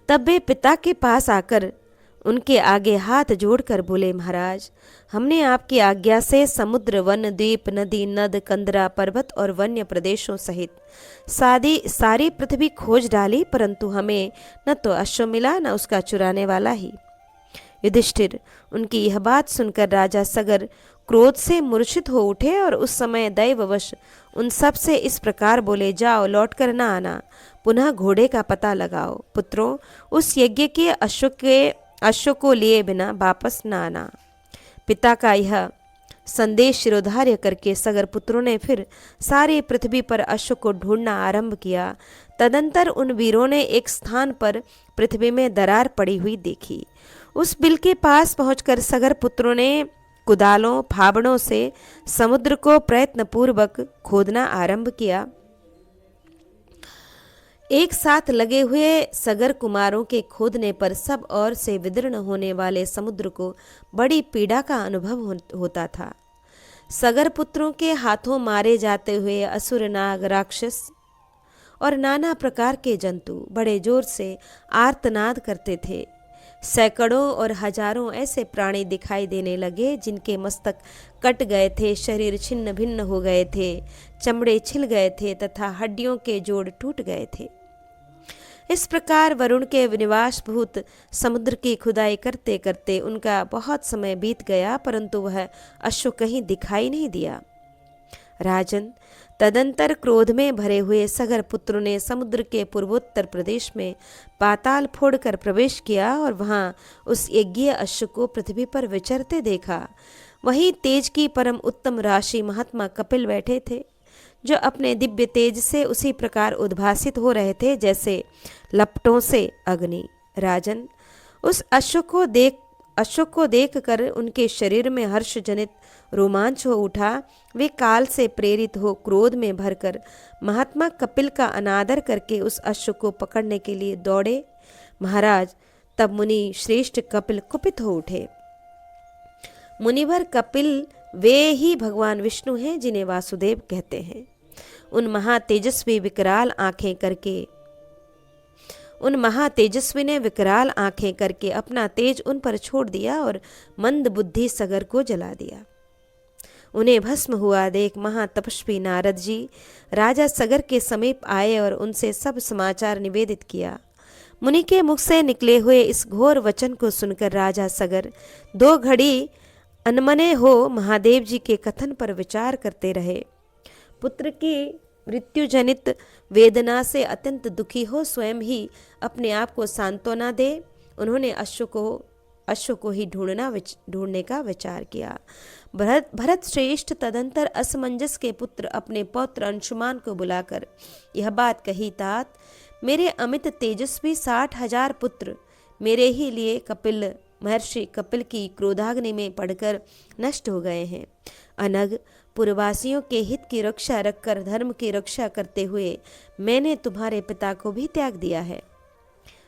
तब वे पिता के पास आकर उनके आगे हाथ जोड़कर बोले, महाराज, हमने आपकी आज्ञा से समुद्र, वन, द्वीप, नदी, नद, कंदरा, पर्वत और वन्य प्रदेशों सहित सारी पृथ्वी खोज डाली, परंतु हमें न तो अश्व मिला न उसका चुराने वाला ही। युधिष्ठिर, उनकी यह बात सुनकर राजा सगर क्रोध से मूर्छित हो उठे और उस समय दैववश उन सब से इस प्रकार बोले, जाओ, लौट कर न आना, पुनः घोड़े का पता लगाओ। पुत्रों, उस यज्ञ के अश्व को लिए बिना वापस न आना। पिता का यह संदेश शिरोधार्य करके सगर पुत्रों ने फिर सारी पृथ्वी पर अश्व को ढूंढना आरंभ किया। तदंतर उन वीरों ने एक स्थान पर पृथ्वी में दरार पड़ी हुई देखी। उस बिल के पास पहुंचकर सगर पुत्रों ने कुदालों, फावड़ों से समुद्र को प्रयत्नपूर्वक खोदना आरंभ किया। एक साथ लगे हुए सगर कुमारों के खोदने पर सब ओर से विदीर्ण होने वाले समुद्र को बड़ी पीड़ा का अनुभव होता था। सगर पुत्रों के हाथों मारे जाते हुए असुर, नाग, राक्षस और नाना प्रकार के जंतु बड़े जोर से आर्तनाद करते थे। सैकड़ों और हजारों ऐसे प्राणी दिखाई देने लगे जिनके मस्तक कट गए थे, शरीर छिन्न भिन्न हो गए थे, चमड़े छिल गए थे तथा हड्डियों के जोड़ टूट गए थे। इस प्रकार वरुण के निवास भूत समुद्र की खुदाई करते करते उनका बहुत समय बीत गया, परंतु वह अश्व कहीं दिखाई नहीं दिया। राजन, तदंतर क्रोध में भरे हुए सगर पुत्रों ने समुद्र के पूर्वोत्तर प्रदेश में पाताल फोड़कर प्रवेश किया और वहां उस यज्ञ अश्व को पृथ्वी पर विचरते देखा। वहीं तेज की परम उत्तम राशि महात्मा कपिल बैठे थे, जो अपने दिव्य तेज से उसी प्रकार उद्भासित हो रहे थे जैसे लपटों से अग्नि। राजन, उस अश्व को देखकर उनके शरीर में हर्ष जनित रोमांच हो उठा। वे काल से प्रेरित हो क्रोध में भरकर महात्मा कपिल का अनादर करके उस अश्व को पकड़ने के लिए दौड़े। महाराज, तब मुनि श्रेष्ठ कपिल कुपित हो उठे। मुनिवर कपिल वे ही भगवान विष्णु हैं जिन्हें वासुदेव कहते हैं। उन महातेजस्वी ने विकराल आंखें करके अपना तेज उन पर छोड़ दिया और मंद बुद्धि सगर को जला दिया। उन्हें भस्म हुआ देख महातपस्वी नारद जी राजा सगर के समीप आए और उनसे सब समाचार निवेदित किया। मुनि के मुख से निकले हुए इस घोर वचन को सुनकर राजा सगर 2 घड़ी अनमने हो महादेव जी के कथन पर विचार करते रहे। पुत्र की मृत्यु जनित वेदना से अत्यंत दुखी हो स्वयं ही अपने आप को सांत्वना दे उन्होंने अश्व को ही ढूंढने का विचार किया। भरत श्रेष्ठ तदंतर असमंजस के पुत्र अपने पौत्र अंशुमान को बुलाकर यह बात कही, तात मेरे अमित तेजस्वी 60,000 पुत्र मेरे ही लिए महर्षि कपिल की क्रोधाग्नि में पड़कर नष्ट हो गए हैं। अनग पुरवासियों के हित की रक्षा रखकर धर्म की रक्षा करते हुए मैंने तुम्हारे पिता को भी त्याग दिया है।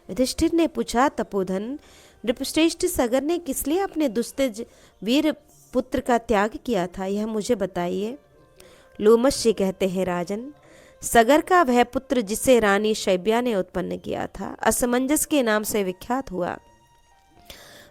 युधिष्ठिर ने पूछा, तपोधन नृपश्रेष्ठ सगर ने किस लिए अपने दुस्तेज वीर पुत्र का त्याग किया था, यह मुझे बताइए। लोमश कहते हैं, राजन सगर का वह पुत्र जिसे रानी शैब्या ने उत्पन्न किया था असमंजस के नाम से विख्यात हुआ।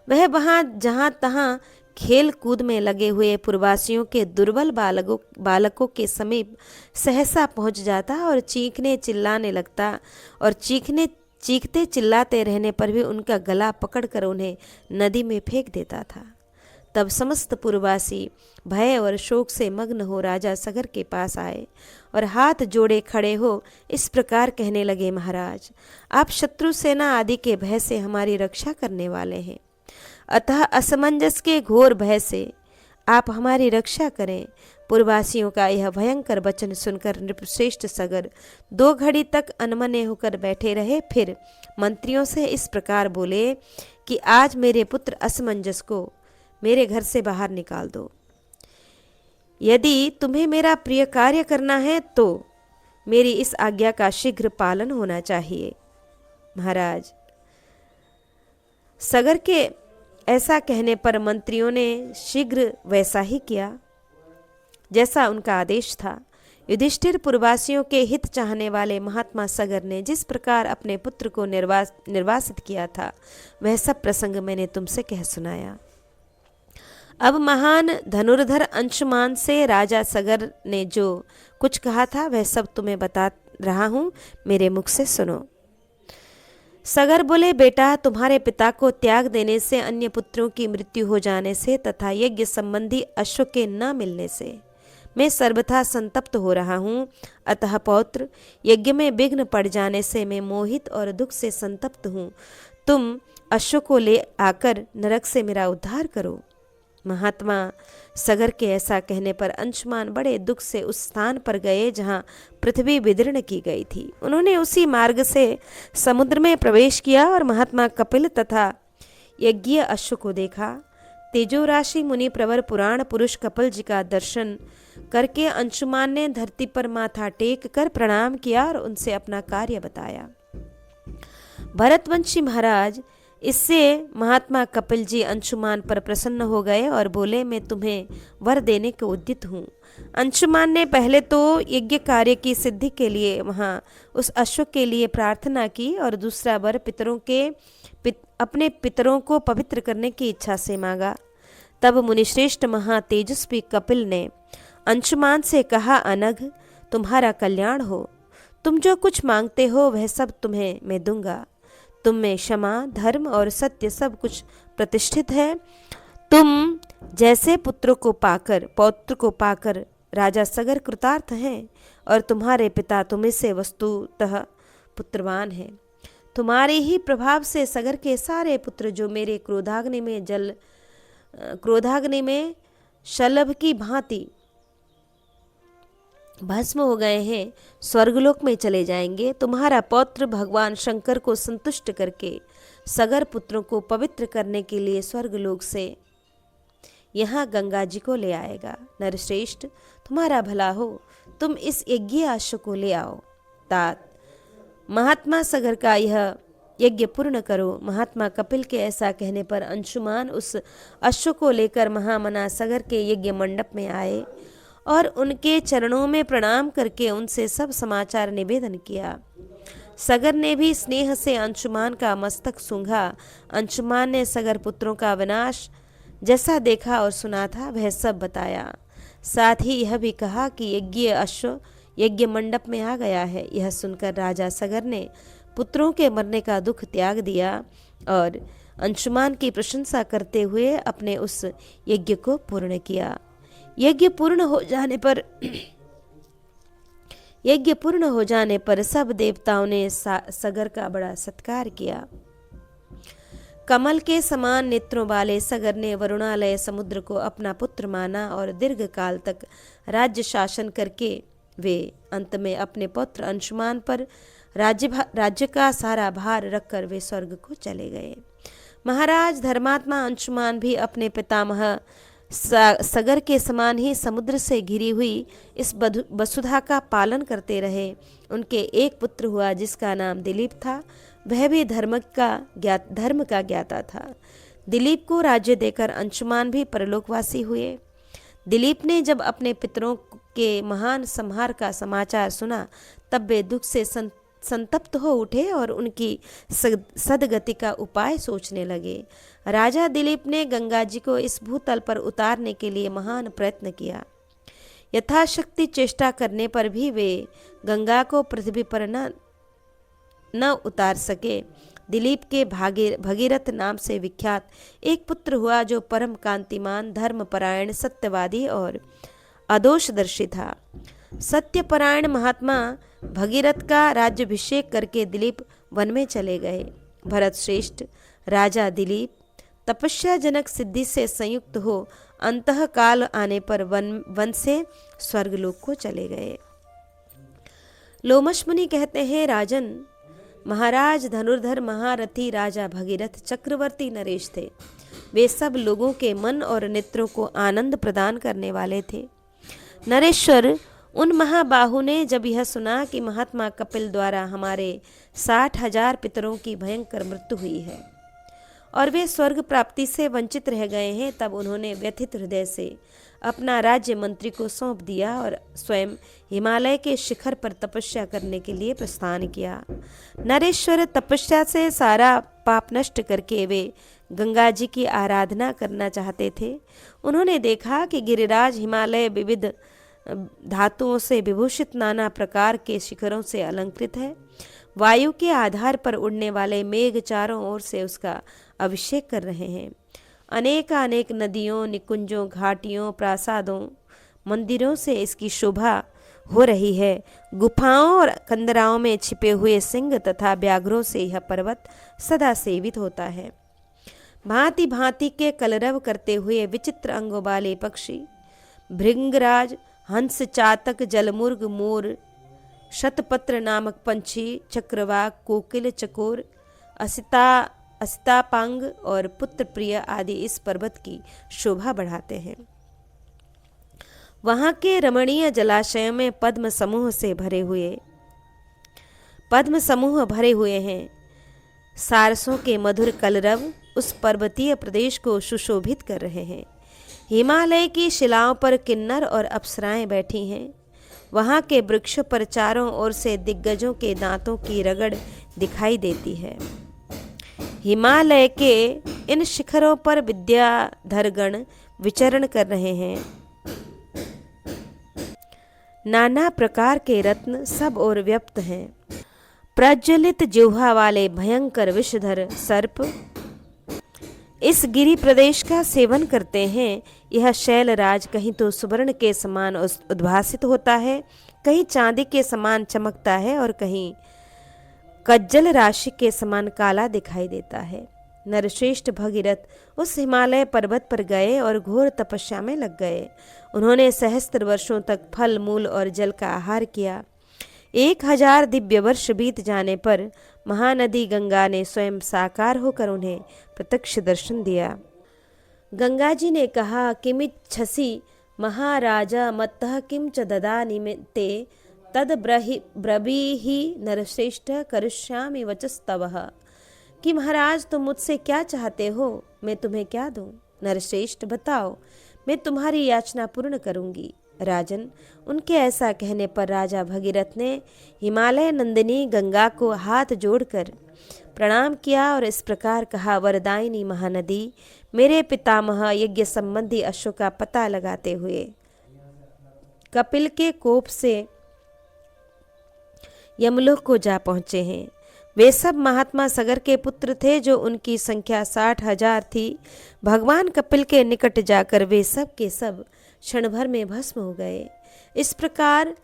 वह वहां जहां तहां खेल कूद में लगे हुए पूर्ववासियों के दुर्बल बालकों के समीप सहसा पहुंच जाता और चीखने चिल्लाने लगता और चीखते चिल्लाते रहने पर भी उनका गला पकड़कर उन्हें नदी में फेंक देता था। तब समस्त पूर्ववासी भय और शोक से मग्न हो राजा सगर के पास आए और हाथ जोड़े खड़े हो इस प्रकार कहने लगे, महाराज आप शत्रु सेना आदि के भय से हमारी रक्षा करने वाले हैं, अतः असमंजस के घोर भय से आप हमारी रक्षा करें। पूर्ववासियों का यह भयंकर वचन सुनकर नृपश्रेष्ठ सगर 2 घड़ी तक अनमने होकर बैठे रहे। फिर मंत्रियों से इस प्रकार बोले कि आज मेरे पुत्र असमंजस को मेरे घर से बाहर निकाल दो। यदि तुम्हें मेरा प्रिय कार्य करना है तो मेरी इस आज्ञा का शीघ्र पालन होना चाहिए। महाराज सगर के ऐसा कहने पर मंत्रियों ने शीघ्र वैसा ही किया जैसा उनका आदेश था। युधिष्ठिर पूर्ववासियों के हित चाहने वाले महात्मा सगर ने जिस प्रकार अपने पुत्र को निर्वासित किया था वह सब प्रसंग मैंने तुमसे कह सुनाया। अब महान धनुर्धर अंशुमान से राजा सगर ने जो कुछ कहा था वह सब तुम्हें बता रहा हूं, मेरे मुख से सुनो। सगर बोले, बेटा तुम्हारे पिता को त्याग देने से, अन्य पुत्रों की मृत्यु हो जाने से तथा यज्ञ संबंधी अश्व के न मिलने से मैं सर्वथा संतप्त हो रहा हूँ। अतः पौत्र यज्ञ में विघ्न पड़ जाने से मैं मोहित और दुख से संतप्त हूँ। तुम अश्व को ले आकर नरक से मेरा उद्धार करो। महात्मा सगर के ऐसा कहने पर अंशुमान बड़े दुख से उस स्थान पर गए जहाँ पृथ्वी विदीर्ण की गई थी। उन्होंने उसी मार्ग से समुद्र में प्रवेश किया और महात्मा कपिल तथा यज्ञीय अश्व को देखा। तेजोराशि मुनि प्रवर पुराण पुरुष कपिल जी का दर्शन करके अंशुमान ने धरती पर माथा टेक कर प्रणाम किया और उनसे अपना कार्य बताया। भरतवंशी महाराज इससे महात्मा कपिल जी अंशुमान पर प्रसन्न हो गए और बोले, मैं तुम्हें वर देने को उद्यत हूँ। अंशुमान ने पहले तो यज्ञ कार्य की सिद्धि के लिए वहाँ उस अश्व के लिए प्रार्थना की और दूसरा वर अपने पितरों को पवित्र करने की इच्छा से मांगा। तब मुनिश्रेष्ठ महातेजस्वी कपिल ने अंशुमान से कहा, अनघ तुम्हारा कल्याण हो, तुम जो कुछ मांगते हो वह सब तुम्हें मैं दूंगा। तुम में क्षमा धर्म और सत्य सब कुछ प्रतिष्ठित है। तुम जैसे पौत्र को पाकर राजा सगर कृतार्थ हैं और तुम्हारे पिता तुम्हें से वस्तुतः पुत्रवान है। तुम्हारे ही प्रभाव से सगर के सारे पुत्र जो मेरे क्रोधाग्नि में शलभ की भांति भस्म हो गए हैं, स्वर्गलोक में चले जाएंगे। तुम्हारा पौत्र भगवान शंकर को संतुष्ट करके सगर पुत्रों को पवित्र करने के लिए स्वर्गलोक से यहाँ गंगा जी को ले आएगा। नरश्रेष्ठ तुम्हारा भला हो, तुम इस यज्ञ अश्व को ले आओ। तात महात्मा सगर का यह यज्ञ पूर्ण करो। महात्मा कपिल के ऐसा कहने पर अंशुमान उस अश्व को लेकर महामना सगर के यज्ञ मंडप में आए और उनके चरणों में प्रणाम करके उनसे सब समाचार निवेदन किया। सगर ने भी स्नेह से अंशुमान का मस्तक सूंघा। अंशुमान ने सगर पुत्रों का विनाश जैसा देखा और सुना था वह सब बताया। साथ ही यह भी कहा कि यज्ञ अश्व यज्ञ मंडप में आ गया है। यह सुनकर राजा सगर ने पुत्रों के मरने का दुख त्याग दिया और अंशुमान की प्रशंसा करते हुए अपने उस यज्ञ को पूर्ण किया। यज्ञ पूर्ण हो जाने पर सब देवताओं ने सगर का बड़ा सत्कार किया। कमल के समान नेत्रों वाले सगर ने वरुणालय समुद्र को अपना पुत्र माना और दीर्घ काल तक राज्य शासन करके वे अंत में अपने पुत्र अंशुमान पर राज्य का सारा भार रखकर वे स्वर्ग को चले गए। महाराज धर्मात्मा अंशुमान भी अपने पितामह सगर के समान ही समुद्र से घिरी हुई इस वसुधा का पालन करते रहे। उनके एक पुत्र हुआ जिसका नाम दिलीप था। वह भी धर्म का ज्ञाता था। दिलीप को राज्य देकर अंशुमान भी परलोकवासी हुए। दिलीप ने जब अपने पितरों के महान संहार का समाचार सुना तब वे दुख से संतप्त हो उठे और उनकी सदगति का उपाय सोचने लगे। राजा दिलीप ने गंगा जी को इस भूतल पर उतारने के लिए महान प्रयत्न किया। यथाशक्ति चेष्टा करने पर भी वे गंगा को पृथ्वी पर न उतार सके। दिलीप के भगीरथ नाम से विख्यात एक पुत्र हुआ जो परम कांतिमान, धर्मपरायण, सत्यवादी और अदोषदर्शी था। सत्यपरायण महात्मा भगीरथ का राज्याभिषेक करके दिलीप वन में चले गए। भरत श्रेष्ठ राजा दिलीप तपस्याजनक सिद्धि से संयुक्त हो अंतः काल आने पर वन से स्वर्गलोक को चले गए। लोमश मुनि कहते हैं, राजन, महाराज धनुर्धर महारथी राजा भगीरथ चक्रवर्ती नरेश थे। वे सब लोगों के मन और नेत्रों को आनंद प्रदान करने वाले थे। नरेश्वर उन महाबाहु ने जब यह सुना कि महात्मा कपिल द्वारा हमारे 60,000 पितरों की भयंकर मृत्यु हुई है और वे स्वर्ग प्राप्ति से वंचित रह गए हैं, तब उन्होंने व्यथित हृदय से अपना राज्य मंत्री को सौंप दिया और स्वयं हिमालय के शिखर पर तपस्या करने के लिए प्रस्थान किया। नरेश्वर तपस्या से सारा पाप नष्ट करके वे गंगा जी की आराधना करना चाहते थे। उन्होंने देखा कि गिरिराज हिमालय विविध धातुओं से विभूषित नाना प्रकार के शिखरों से अलंकृत है। वायु के आधार पर उड़ने वाले मेघ चारों ओर से उसका अभिषेक कर रहे हैं। अनेक नदियों, निकुंजों, घाटियों, प्रासादों, मंदिरों से इसकी शोभा हो रही है। गुफाओं और कंदराओं में छिपे हुए सिंह तथा व्याघ्रों से यह पर्वत सदा सेवित होता है। भांति भांति के कलरव करते हुए विचित्र अंगों वाले पक्षी, भृंगराज, हंस, चातक, जलमुर्ग, मोर, शतपत्र नामक पंछी, चक्रवाक, कोकिल, चकोर, अस्तापांग और पुत्र प्रिय आदि इस पर्वत की शोभा बढ़ाते हैं। वहां के रमणीय जलाशयों में पद्म समूह भरे हुए हैं। सारसों के मधुर कलरव उस पर्वतीय प्रदेश को सुशोभित कर रहे हैं। हिमालय की शिलाओं पर किन्नर और अप्सराएं बैठी हैं। वहां के वृक्षों पर चारों ओर से दिग्गजों के दांतों की रगड़ दिखाई देती है। हिमालय के इन शिखरों पर विद्याधरगण विचरण कर रहे हैं। नाना प्रकार के रत्न सब ओर व्याप्त हैं। प्रज्वलित जिह्वा वाले भयंकर विषधर सर्प इस गिरि प्रदेश का सेवन करते हैं। यह शैलराज कहीं तो सुवर्ण के समान उद्भासित होता है, कहीं चांदी के समान चमकता है और कहीं कज्जल राशि के समान काला दिखाई देता है। नरश्रेष्ठ भगीरथ उस हिमालय पर्वत पर गए और घोर तपस्या में लग गए। उन्होंने सहस्त्र वर्षों तक फल मूल और जल का आहार किया। 1000 दिव्य वर्ष बीत जाने पर महानदी गंगा ने स्वयं साकार होकर उन्हें प्रत्यक्ष दर्शन दिया। गंगा जी ने कहा, किमिच्छसि महाराजा मत्तः किम च ददामि ते तद ब्रवीहि नरश्रेष्ठ करिष्यामि वचस्तवः। कि महाराज तुम मुझसे क्या चाहते हो, मैं तुम्हें क्या दूं? नरश्रेष्ठ बताओ, मैं तुम्हारी याचना पूर्ण करूंगी। राजन, उनके ऐसा कहने पर राजा भगीरथ ने हिमालय नंदिनी गंगा को हाथ जोड़कर प्रणाम किया और इस प्रकार कहा, वरदायिनी महानदी, मेरे पितामह यज्ञ संबंधी अश्व का पता लगाते हुए कपिल के कोप से यमलोक को जा पहुंचे हैं। वे सब महात्मा सगर के पुत्र थे, जो उनकी संख्या 60,000 थी। भगवान कपिल के निकट जाकर वे सब के सब क्षण भर में भस्म हो गए। इस प्रकार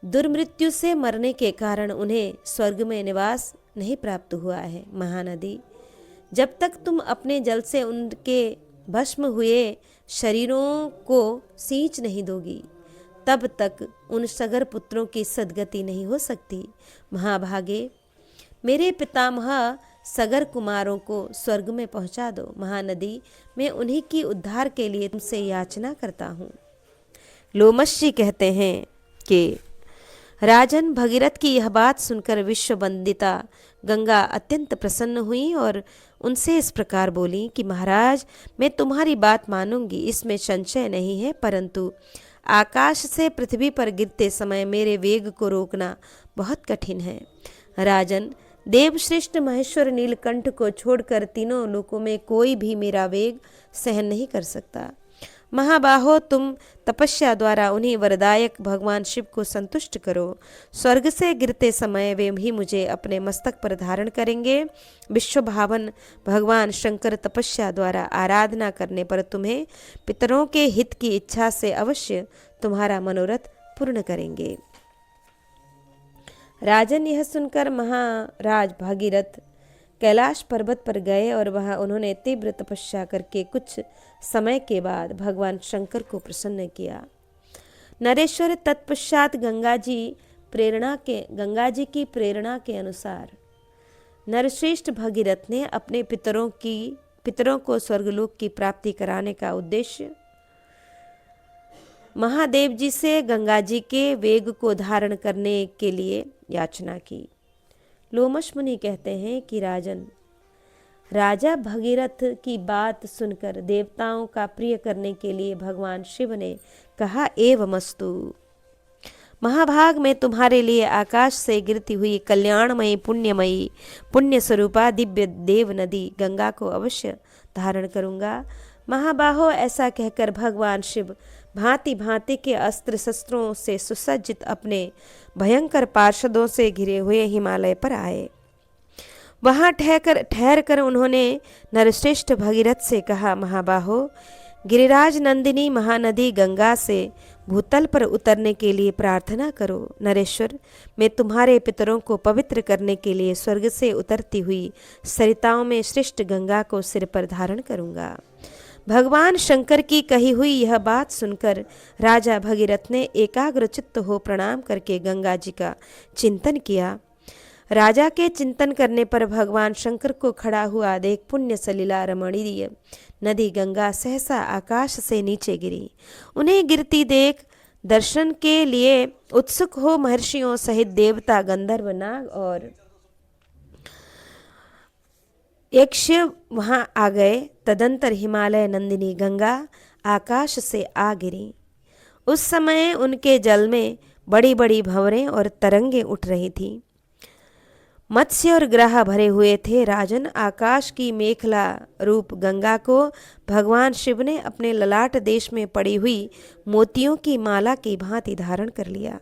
दुर्मृत्यु से मरने के कारण उन्हें स्वर्ग में निवास नहीं प्राप्त हुआ है। महानदी, जब तक तुम अपने जल से उनके भस्म हुए शरीरों को सींच नहीं दोगी, तब तक उन सगर पुत्रों की सद्गति नहीं हो सकती। महाभागे, मेरे पितामह सगर कुमारों को स्वर्ग में पहुंचा दो। महानदी, मैं उन्हीं की उद्धार के लिए तुमसे याचना करता हूँ। लोमशी कहते हैं कि राजन, भगीरथ की यह बात सुनकर विश्व वंदिता गंगा अत्यंत प्रसन्न हुई और उनसे इस प्रकार बोली कि महाराज, मैं तुम्हारी बात मानूंगी, इसमें संशय नहीं है, परंतु आकाश से पृथ्वी पर गिरते समय मेरे वेग को रोकना बहुत कठिन है। राजन, देवश्रेष्ठ महेश्वर नीलकंठ को छोड़कर तीनों लोकों में कोई भी मेरा वेग सहन नहीं कर सकता। महाबाहो, तुम तपस्या द्वारा उन्हीं वरदायक भगवान शिव को संतुष्ट करो। स्वर्ग से गिरते समय वे भी मुझे अपने मस्तक पर धारण करेंगे। विश्वभावन भगवान शंकर तपस्या द्वारा आराधना करने पर तुम्हें पितरों के हित की इच्छा से अवश्य तुम्हारा मनोरथ पूर्ण करेंगे। राजन, यह सुनकर महाराज भागीरथ कैलाश पर्वत पर गए और वहां उन्होंने तीव्र तपस्या करके कुछ समय के बाद भगवान शंकर को प्रसन्न किया। नरेश्वर, तत्पश्चात गंगा जी की प्रेरणा के अनुसार नरश्रेष्ठ भगीरथ ने अपने पितरों को स्वर्गलोक की प्राप्ति कराने का उद्देश्य महादेव जी से गंगा जी के वेग को धारण करने के लिए याचना की। लोमश मुनि कहते हैं कि राजन, राजा भगीरथ की बात सुनकर देवताओं का प्रिय करने के लिए भगवान शिव ने कहा, एवमस्तु। महाभाग, मैं तुम्हारे लिए आकाश से गिरती हुई कल्याणमयी पुण्यमयी पुण्य स्वरूपा दिव्य देव नदी गंगा को अवश्य धारण करूंगा। महाबाहो, ऐसा कहकर भगवान शिव भांति भांति के अस्त्र शस्त्रों से सुसज्जित अपने भयंकर पार्षदों से घिरे हुए हिमालय पर आए। वहां ठहर कर उन्होंने नरश्रेष्ठ भगीरथ से कहा, महाबाहो, गिरिराज नंदिनी महानदी गंगा से भूतल पर उतरने के लिए प्रार्थना करो। नरेश्वर, मैं तुम्हारे पितरों को पवित्र करने के लिए स्वर्ग से उतरती हुई सरिताओं में श्रेष्ठ गंगा को सिर पर धारण करूंगा। भगवान शंकर की कही हुई यह बात सुनकर राजा भगीरथ ने एकाग्र चित्त हो प्रणाम करके गंगा जी का चिंतन किया। राजा के चिंतन करने पर भगवान शंकर को खड़ा हुआ देख पुण्य सलिला रमणीय नदी गंगा सहसा आकाश से नीचे गिरी। उन्हें गिरती देख दर्शन के लिए उत्सुक हो महर्षियों सहित देवता, गंधर्व, नाग और यक्ष वहां आ गए। तदंतर हिमालय नंदिनी गंगा आकाश से आ गिरी। उस समय उनके जल में बड़ी बड़ी भंवरें और तरंगे उठ रही थी। मत्स्य और ग्रह भरे हुए थे। राजन, आकाश की मेखला रूप गंगा को भगवान शिव ने अपने ललाट देश में पड़ी हुई मोतियों की माला की भांति धारण कर लिया।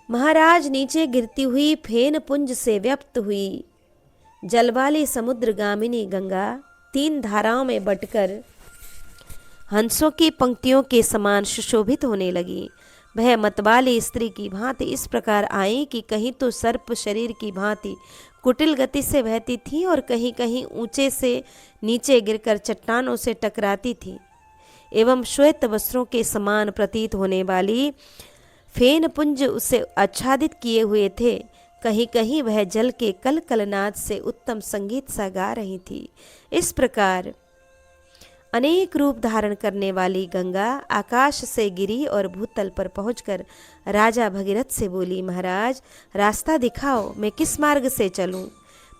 महाराज, नीचे गिरती हुई फेन पुंज से व्याप्त हुई जलवाली समुद्रगामिनी गंगा 3 धाराओं में बंटकर हंसों की पंक्तियों के समान सुशोभित होने लगी। वह मतवाली स्त्री की भांति इस प्रकार आई कि कहीं तो सर्प शरीर की भांति कुटिल गति से बहती थी और कहीं कहीं ऊंचे से नीचे गिरकर चट्टानों से टकराती थी। एवं श्वेत वस्त्रों के समान प्रतीत होने वाली फेन पुंज उसे आच्छादित किए हुए थे। कहीं कहीं वह जल के कल कलनाद से उत्तम संगीत सा गा रही थी। इस प्रकार अनेक रूप धारण करने वाली गंगा आकाश से गिरी और भूतल पर पहुंचकर राजा भगीरथ से बोली, महाराज, रास्ता दिखाओ, मैं किस मार्ग से चलूं?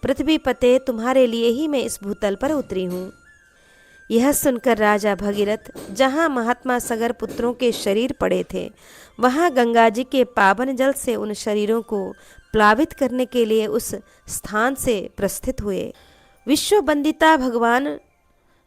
पृथ्वी पते, तुम्हारे लिए ही मैं इस भूतल पर उतरी हूँ। यह सुनकर राजा भगीरथ जहाँ महात्मा सगर पुत्रों के शरीर पड़े थे, वहाँ गंगा जी के पावन जल से उन शरीरों को प्लावित करने के लिए उस स्थान से प्रस्थित हुए। विश्व वंदिता भगवान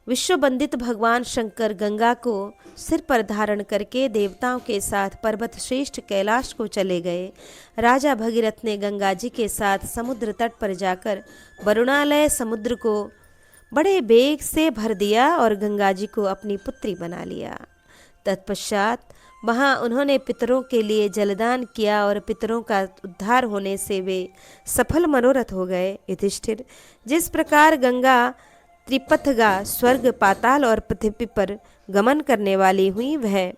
विश्व वंदित भगवान शंकर गंगा को सिर पर धारण करके देवताओं के साथ पर्वत श्रेष्ठ कैलाश को चले गए। राजा भगीरथ ने गंगा जी के साथ समुद्र तट पर जाकर वरुणालय समुद्र को बड़े वेग से भर दिया और गंगा जी को अपनी पुत्री बना लिया। तत्पश्चात वहाँ उन्होंने पितरों के लिए जलदान किया और पितरों का उद्धार होने से वे सफल मनोरथ हो गए। युधिष्ठिर, जिस प्रकार गंगा त्रिपथगा स्वर्ग, पाताल और पृथ्वी पर गमन करने वाली हुई, वह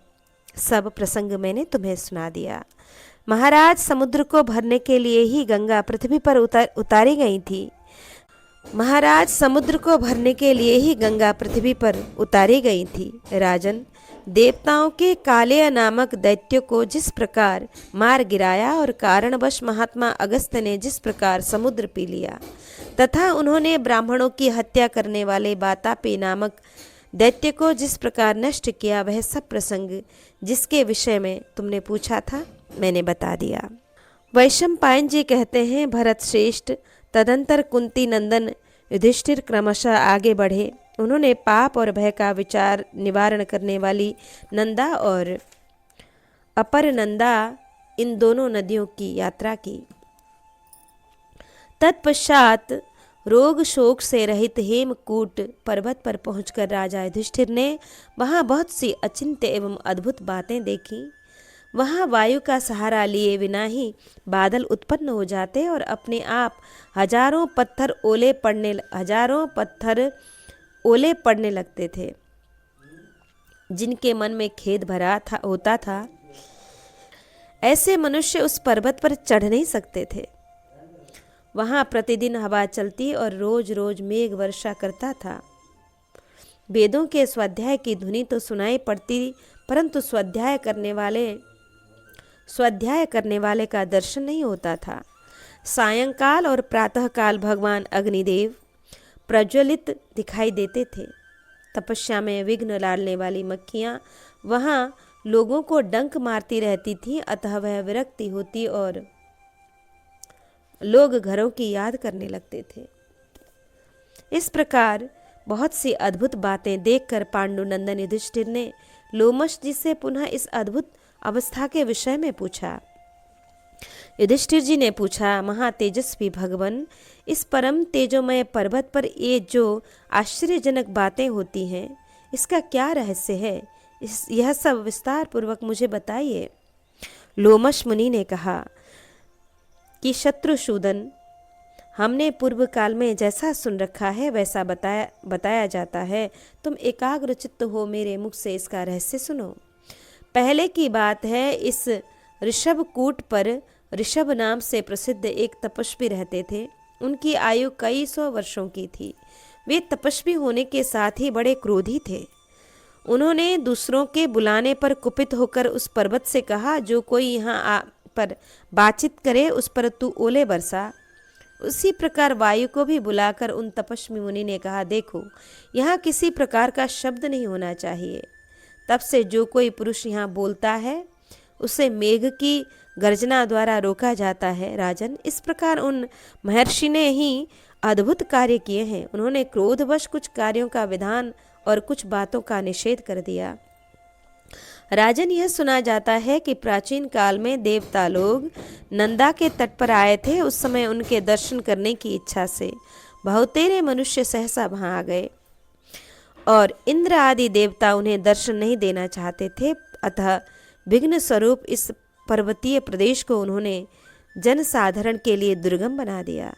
सब प्रसंग मैंने तुम्हें सुना दिया। महाराज, समुद्र को भरने के लिए ही गंगा पृथ्वी पर उतारी गई थी। महाराज, समुद्र को भरने के लिए ही गंगा पृथ्वी पर उतारी गई थी। राजन, देवताओं के कालेय नामक दैत्य को जिस प्रकार मार गिराया और कारणवश महात्मा अगस्त्य ने जिस प्रकार समुद्र पी लिया, तथा उन्होंने ब्राह्मणों की हत्या करने वाले वातापी नामक दैत्य को जिस प्रकार नष्ट किया, वह सब प्रसंग जिसके विषय में तुमने पूछा था मैंने बता दिया। वैशंपायन जी कहते हैं, भरत श्रेष्ठ, तदंतर कुंती नंदन युधिष्ठिर क्रमशः आगे बढ़े। उन्होंने पाप और भय का विचार निवारण करने वाली नंदा और अपर नंदा, इन दोनों नदियों की यात्रा की। तत्पश्चात रोग शोक से रहित हेमकूट पर्वत पर पहुंचकर राजा युधिष्ठिर ने वहां बहुत सी अचिंत्य एवं अद्भुत बातें देखी। वहाँ वायु का सहारा लिए बिना ही बादल उत्पन्न हो जाते और अपने आप हजारों पत्थर ओले पड़ने लगते थे, जिनके मन में खेद भरा होता था। ऐसे मनुष्य उस पर्वत पर चढ़ नहीं सकते थे। वहाँ प्रतिदिन हवा चलती और रोज रोज मेघ वर्षा करता था। वेदों के स्वाध्याय की ध्वनि तो सुनाई पड़ती, परंतु स्वाध्याय करने वाले का दर्शन नहीं होता था। सायंकाल और प्रातःकाल भगवान अग्निदेव प्रज्वलित दिखाई देते थे। तपस्या में विघ्न डालने वाली मक्खियाँ वहाँ लोगों को डंक मारती रहती थीं, अतः वह विरक्ति होती और लोग घरों की याद करने लगते थे। इस प्रकार बहुत सी अद्भुत बातें देखकर पांडुनंदन युधिष्ठिर ने लोमश जी से पुनः इस अद्भुत अवस्था के विषय में पूछा। युधिष्ठिर जी ने पूछा, महातेजस्वी भगवन, इस परम तेजोमय पर्वत पर ये जो आश्चर्यजनक बातें होती हैं, इसका क्या रहस्य है? यह सब विस्तार पूर्वक मुझे बताइए। लोमश मुनि ने कहा कि शत्रुसूदन, हमने पूर्व काल में जैसा सुन रखा है वैसा बताया जाता है। तुम एकाग्र चित्त हो मेरे मुख से इसका रहस्य सुनो। पहले की बात है, इस ऋषभकूट पर ऋषभ नाम से प्रसिद्ध एक तपस्वी रहते थे। उनकी आयु कई 100 वर्षों की थी। वे तपस्वी होने के साथ ही बड़े क्रोधी थे। उन्होंने दूसरों के बुलाने पर कुपित होकर उस पर्वत से कहा, जो कोई यहाँ पर बातचीत करे उस पर तू ओले बरसा। उसी प्रकार वायु को भी बुलाकर उन तपस्वी मुनि ने कहा, देखो यहाँ किसी प्रकार का शब्द नहीं होना चाहिए। तब से जो कोई पुरुष यहाँ बोलता है उसे मेघ की गर्जना द्वारा रोका जाता है। राजन, इस प्रकार उन महर्षि ने ही अद्भुत कार्य किए हैं। उन्होंने क्रोधवश कुछ कार्यों का विधान और कुछ बातों का निषेध कर दिया। राजन, यह सुना जाता है कि प्राचीन काल में देवता लोग नंदा के तट पर आए थे। उस समय उनके दर्शन करने की इच्छा से बहुतेरे मनुष्य सहसा वहां आ गए और इंद्र आदि देवता उन्हें दर्शन नहीं देना चाहते थे। अतः विघ्न स्वरूप इस पर्वतीय प्रदेश को उन्होंने जन साधारण के लिए दुर्गम बना दिया।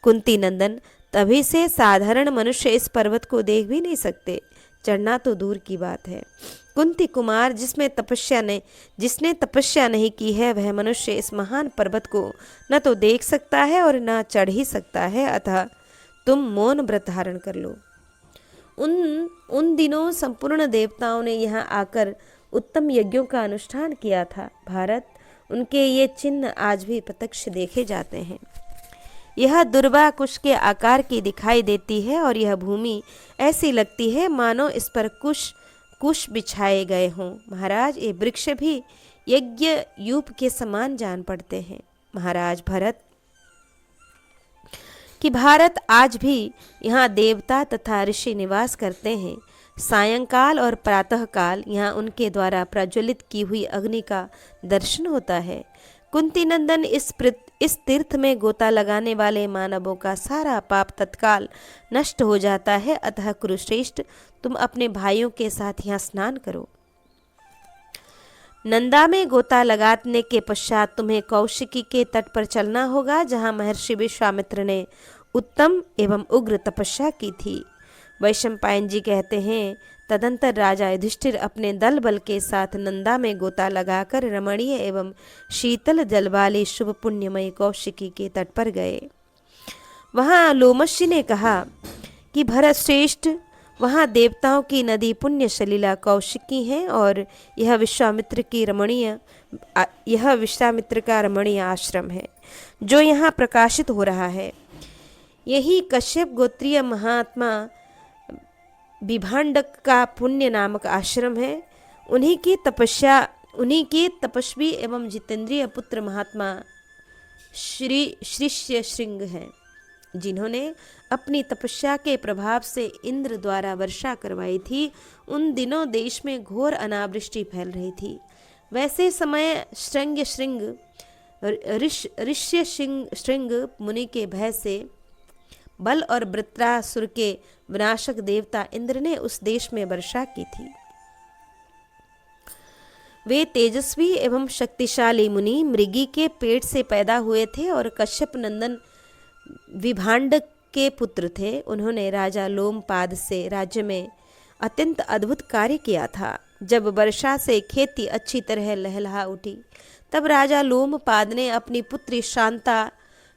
कुंती नंदन, तभी से साधारण मनुष्य इस पर्वत को देख भी नहीं सकते, चढ़ना तो दूर की बात है। कुंती कुमार, जिसने तपस्या नहीं की है, वह मनुष्य इस महान पर्वत को न तो देख सकता है और न चढ़ ही सकता है। अतः तुम मौन व्रत धारण कर लो। उन दिनों संपूर्ण देवताओं ने यहाँ आकर उत्तम यज्ञों का अनुष्ठान किया था। भारत, उनके ये चिन्ह आज भी प्रत्यक्ष देखे जाते हैं। यह दुर्वा कुश के आकार की दिखाई देती है और यह भूमि ऐसी लगती है मानो इस पर कुश बिछाए गए हों। महाराज, ये वृक्ष भी यज्ञ यूप के समान जान पड़ते हैं। महाराज भरत, कि भारत आज भी यहाँ देवता तथा ऋषि निवास करते हैं। सायंकाल और प्रातःकाल यहाँ उनके द्वारा प्रज्वलित की हुई अग्नि का दर्शन होता है। कुंती नंदन, इस तीर्थ में गोता लगाने वाले मानवों का सारा पाप तत्काल नष्ट हो जाता है। अतः कुरुश्रेष्ठ, तुम अपने भाइयों के साथ यहाँ स्नान करो। नंदा में गोता लगाने के पश्चात तुम्हें कौशिकी के तट पर चलना होगा, जहाँ महर्षि विश्वामित्र ने उत्तम एवं उग्र तपस्या की थी। वैशंपायन जी कहते हैं, तदंतर राजा युधिष्ठिर अपने दल बल के साथ नंदा में गोता लगाकर रमणीय एवं शीतल जल वाली शुभ पुण्यमयी कौशिकी के तट पर गए। वहां लोमशी ने कहा कि भरत श्रेष्ठ, वहाँ देवताओं की नदी पुण्य सलीला कौशिकी है और यह विश्वामित्र का रमणीय आश्रम है जो यहाँ प्रकाशित हो रहा है। यही कश्यप गोत्रीय महात्मा विभांडक का पुण्य नामक आश्रम है। उन्हीं की तपस्वी एवं जितेंद्रिय पुत्र महात्मा श्रीश्य श्रृंग हैं, जिन्होंने अपनी तपस्या के प्रभाव से इंद्र द्वारा वर्षा करवाई थी। उन दिनों देश में घोर अनावृष्टि फैल रही थी। वैसे समय ऋष्य श्रृंग मुनि के भय से बल और वृत्रासुर के विनाशक देवता इंद्र ने उस देश में वर्षा की थी। वे तेजस्वी एवं शक्तिशाली मुनि मृगी के पेट से पैदा हुए थे और कश्यप नंदन विभांडक के पुत्र थे। उन्होंने राजा लोमपाद से राज्य में अत्यंत अद्भुत कार्य किया था। जब वर्षा से खेती अच्छी तरह लहलहा उठी, तब राजा लोमपाद ने अपनी पुत्री शांता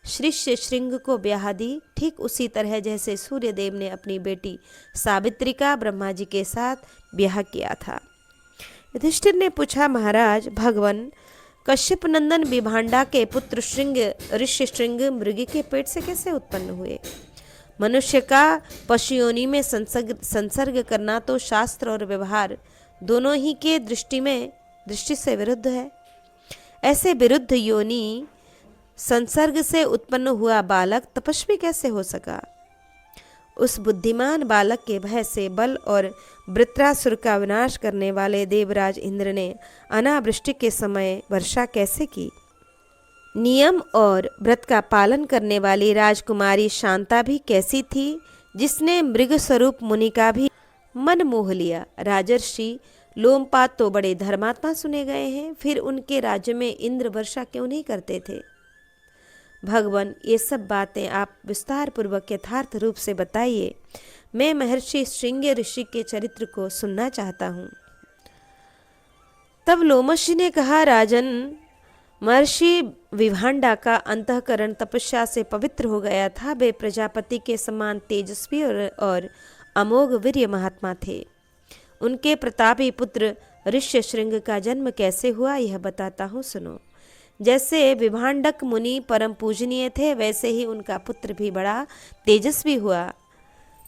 श्रीश्य श्रृंग को ब्याह दी, ठीक उसी तरह जैसे सूर्यदेव ने अपनी बेटी सावित्री का ब्रह्मा जी के साथ ब्याह किया था। युधिष्ठिर ने पूछा, महाराज भगवान, कश्यप नंदन विभांडा के पुत्र ऋष्य श्रृंग मृगी के पेट से कैसे उत्पन्न हुए? मनुष्य का पशुयोनि में संसर्ग करना तो शास्त्र और व्यवहार दोनों ही के दृष्टि से विरुद्ध है। ऐसे विरुद्ध योनि संसर्ग से उत्पन्न हुआ बालक तपस्वी कैसे हो सका? उस बुद्धिमान बालक के भय से बल और वृत्रासुर का विनाश करने वाले देवराज इंद्र ने अनावृष्टि के समय वर्षा कैसे की? नियम और व्रत का पालन करने वाली राजकुमारी शांता भी कैसी थी, जिसने मृग स्वरूप मुनि का भी मन मोह लिया? राजर्षि लोमपाद तो बड़े धर्मात्मा सुने गए हैं, फिर उनके राज्य में इंद्र वर्षा क्यों नहीं करते थे? भगवान, ये सब बातें आप विस्तार पूर्वक यथार्थ रूप से बताइए। मैं महर्षि श्रृंग ऋषि के चरित्र को सुनना चाहता हूँ। तब लोमशी ने कहा, राजन, महर्षि विभांडा का अंतःकरण तपस्या से पवित्र हो गया था। वे प्रजापति के समान तेजस्वी और अमोघ वीर्य महात्मा थे। उनके प्रतापी पुत्र ऋष्य श्रृंग का जन्म कैसे हुआ, यह बताता हूँ, सुनो। जैसे विभांडक मुनि परम पूजनीय थे, वैसे ही उनका पुत्र भी बड़ा तेजस्वी हुआ।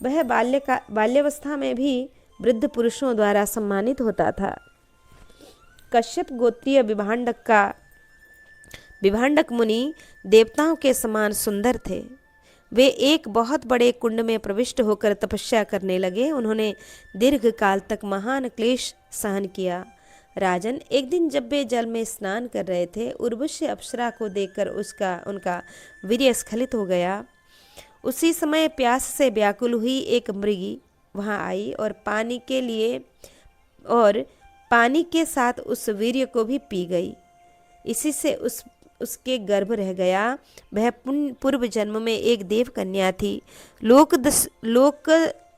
वह बाल्यावस्था में भी वृद्ध पुरुषों द्वारा सम्मानित होता था। कश्यप गोत्रीय विभांडक मुनि देवताओं के समान सुंदर थे। वे एक बहुत बड़े कुंड में प्रविष्ट होकर तपस्या करने लगे। उन्होंने दीर्घ काल तक महान क्लेश सहन किया। राजन, एक दिन जब वे जल में स्नान कर रहे थे, उर्वशी अप्सरा को देखकर उनका वीर्य स्खलित हो गया। उसी समय प्यास से व्याकुल हुई एक मृगी वहां आई और पानी के साथ उस वीर्य को भी पी गई। इसी से उसके गर्भ रह गया। वह पूर्व जन्म में एक देव कन्या थी।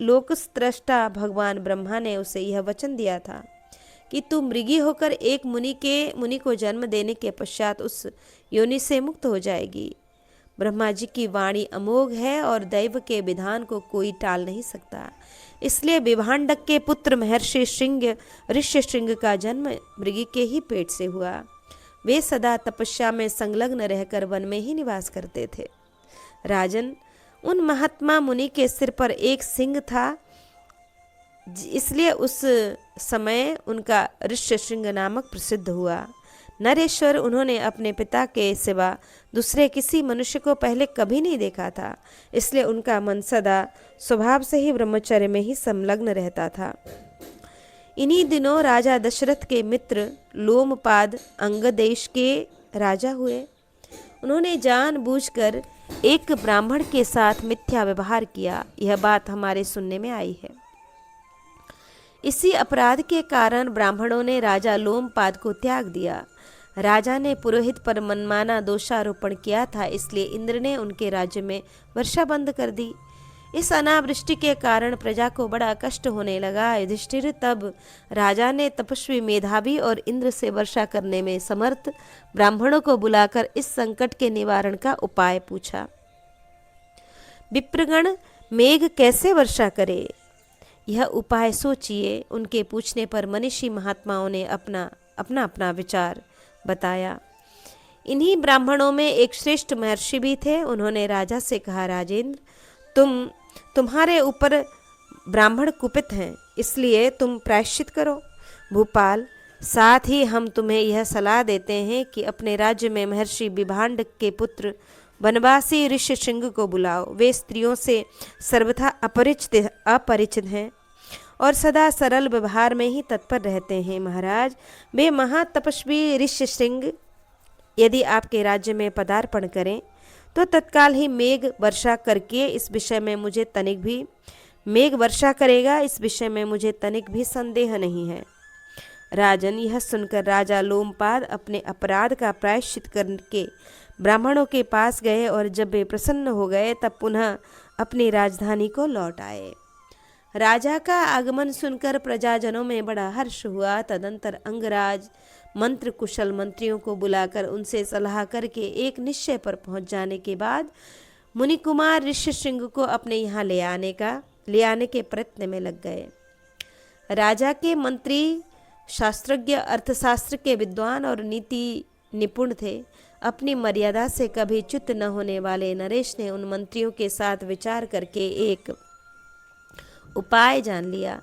लोकस्त्रष्टा भगवान ब्रह्मा ने उसे यह वचन दिया था कि तू मृगी होकर एक मुनि को जन्म देने के पश्चात उस योनि से मुक्त हो जाएगी। ब्रह्मा जी की वाणी अमोघ है और दैव के विधान को कोई टाल नहीं सकता। इसलिए विभांडक के पुत्र महर्षि ऋष्य श्रृंग का जन्म मृगी के ही पेट से हुआ। वे सदा तपस्या में संलग्न रहकर वन में ही निवास करते थे। राजन, उन महात्मा मुनि के सिर पर एक सिंह था, इसलिए उस समय उनका ऋष्य श्रृंग नामक प्रसिद्ध हुआ। नरेश्वर उन्होंने अपने पिता के सिवा दूसरे किसी मनुष्य को पहले कभी नहीं देखा था, इसलिए उनका मन सदा स्वभाव से ही ब्रह्मचर्य में ही संलग्न रहता था। इन्हीं दिनों राजा दशरथ के मित्र लोमपाद अंग देश के राजा हुए। उन्होंने जानबूझकर एक ब्राह्मण के साथ मिथ्या व्यवहार किया, यह बात हमारे सुनने में आई है। इसी अपराध के कारण ब्राह्मणों ने राजा लोमपाद को त्याग दिया। राजा ने पुरोहित पर मनमाना दोषारोपण किया था, इसलिए इंद्र ने उनके राज्य में वर्षा बंद कर दी। इस अनावृष्टि के कारण प्रजा को बड़ा कष्ट होने लगा। युधिष्ठिर तब राजा ने तपस्वी, मेधावी और इंद्र से वर्षा करने में समर्थ ब्राह्मणों को बुलाकर इस संकट के निवारण का उपाय पूछा। विप्रगण, मेघ कैसे वर्षा करे, यह उपाय सोचिए। उनके पूछने पर मनीषी महात्माओं ने अपना अपना विचार बताया। इन्हीं ब्राह्मणों में एक श्रेष्ठ महर्षि भी थे। उन्होंने राजा से कहा, राजेंद्र, तुम्हारे ऊपर ब्राह्मण कुपित हैं, इसलिए तुम प्रायश्चित करो। भूपाल, साथ ही हम तुम्हें यह सलाह देते हैं कि अपने राज्य में महर्षि विभांड के पुत्र वनवासी ऋष्यशृंग को बुलाओ। वे स्त्रियों से सर्वथा अपरिचित हैं और सदा सरल व्यवहार में ही तत्पर रहते हैं। महाराज, वे महातपस्वी ऋष्यशृंग यदि आपके राज्य में पदार्पण करें तो तत्काल ही मेघ वर्षा करके इस विषय में मुझे तनिक भी संदेह नहीं है। राजन, यह सुनकर राजा लोमपाद अपने अपराध का प्रायश्चित करके ब्राह्मणों के पास गए और जब वे प्रसन्न हो गए तब पुनः अपनी राजधानी को लौट आए। राजा का आगमन सुनकर प्रजाजनों में बड़ा हर्ष हुआ। तदंतर अंगराज मंत्र कुशल मंत्रियों को बुलाकर उनसे सलाह करके एक निश्चय पर पहुंच जाने के बाद मुनि कुमार ऋष्यशृंग को अपने यहाँ ले आने के प्रयत्न में लग गए। राजा के मंत्री शास्त्रज्ञ, अर्थशास्त्र के विद्वान और नीति निपुण थे। अपनी मर्यादा से कभी च्युत न होने वाले नरेश ने उन मंत्रियों के साथ विचार करके एक उपाय जान लिया।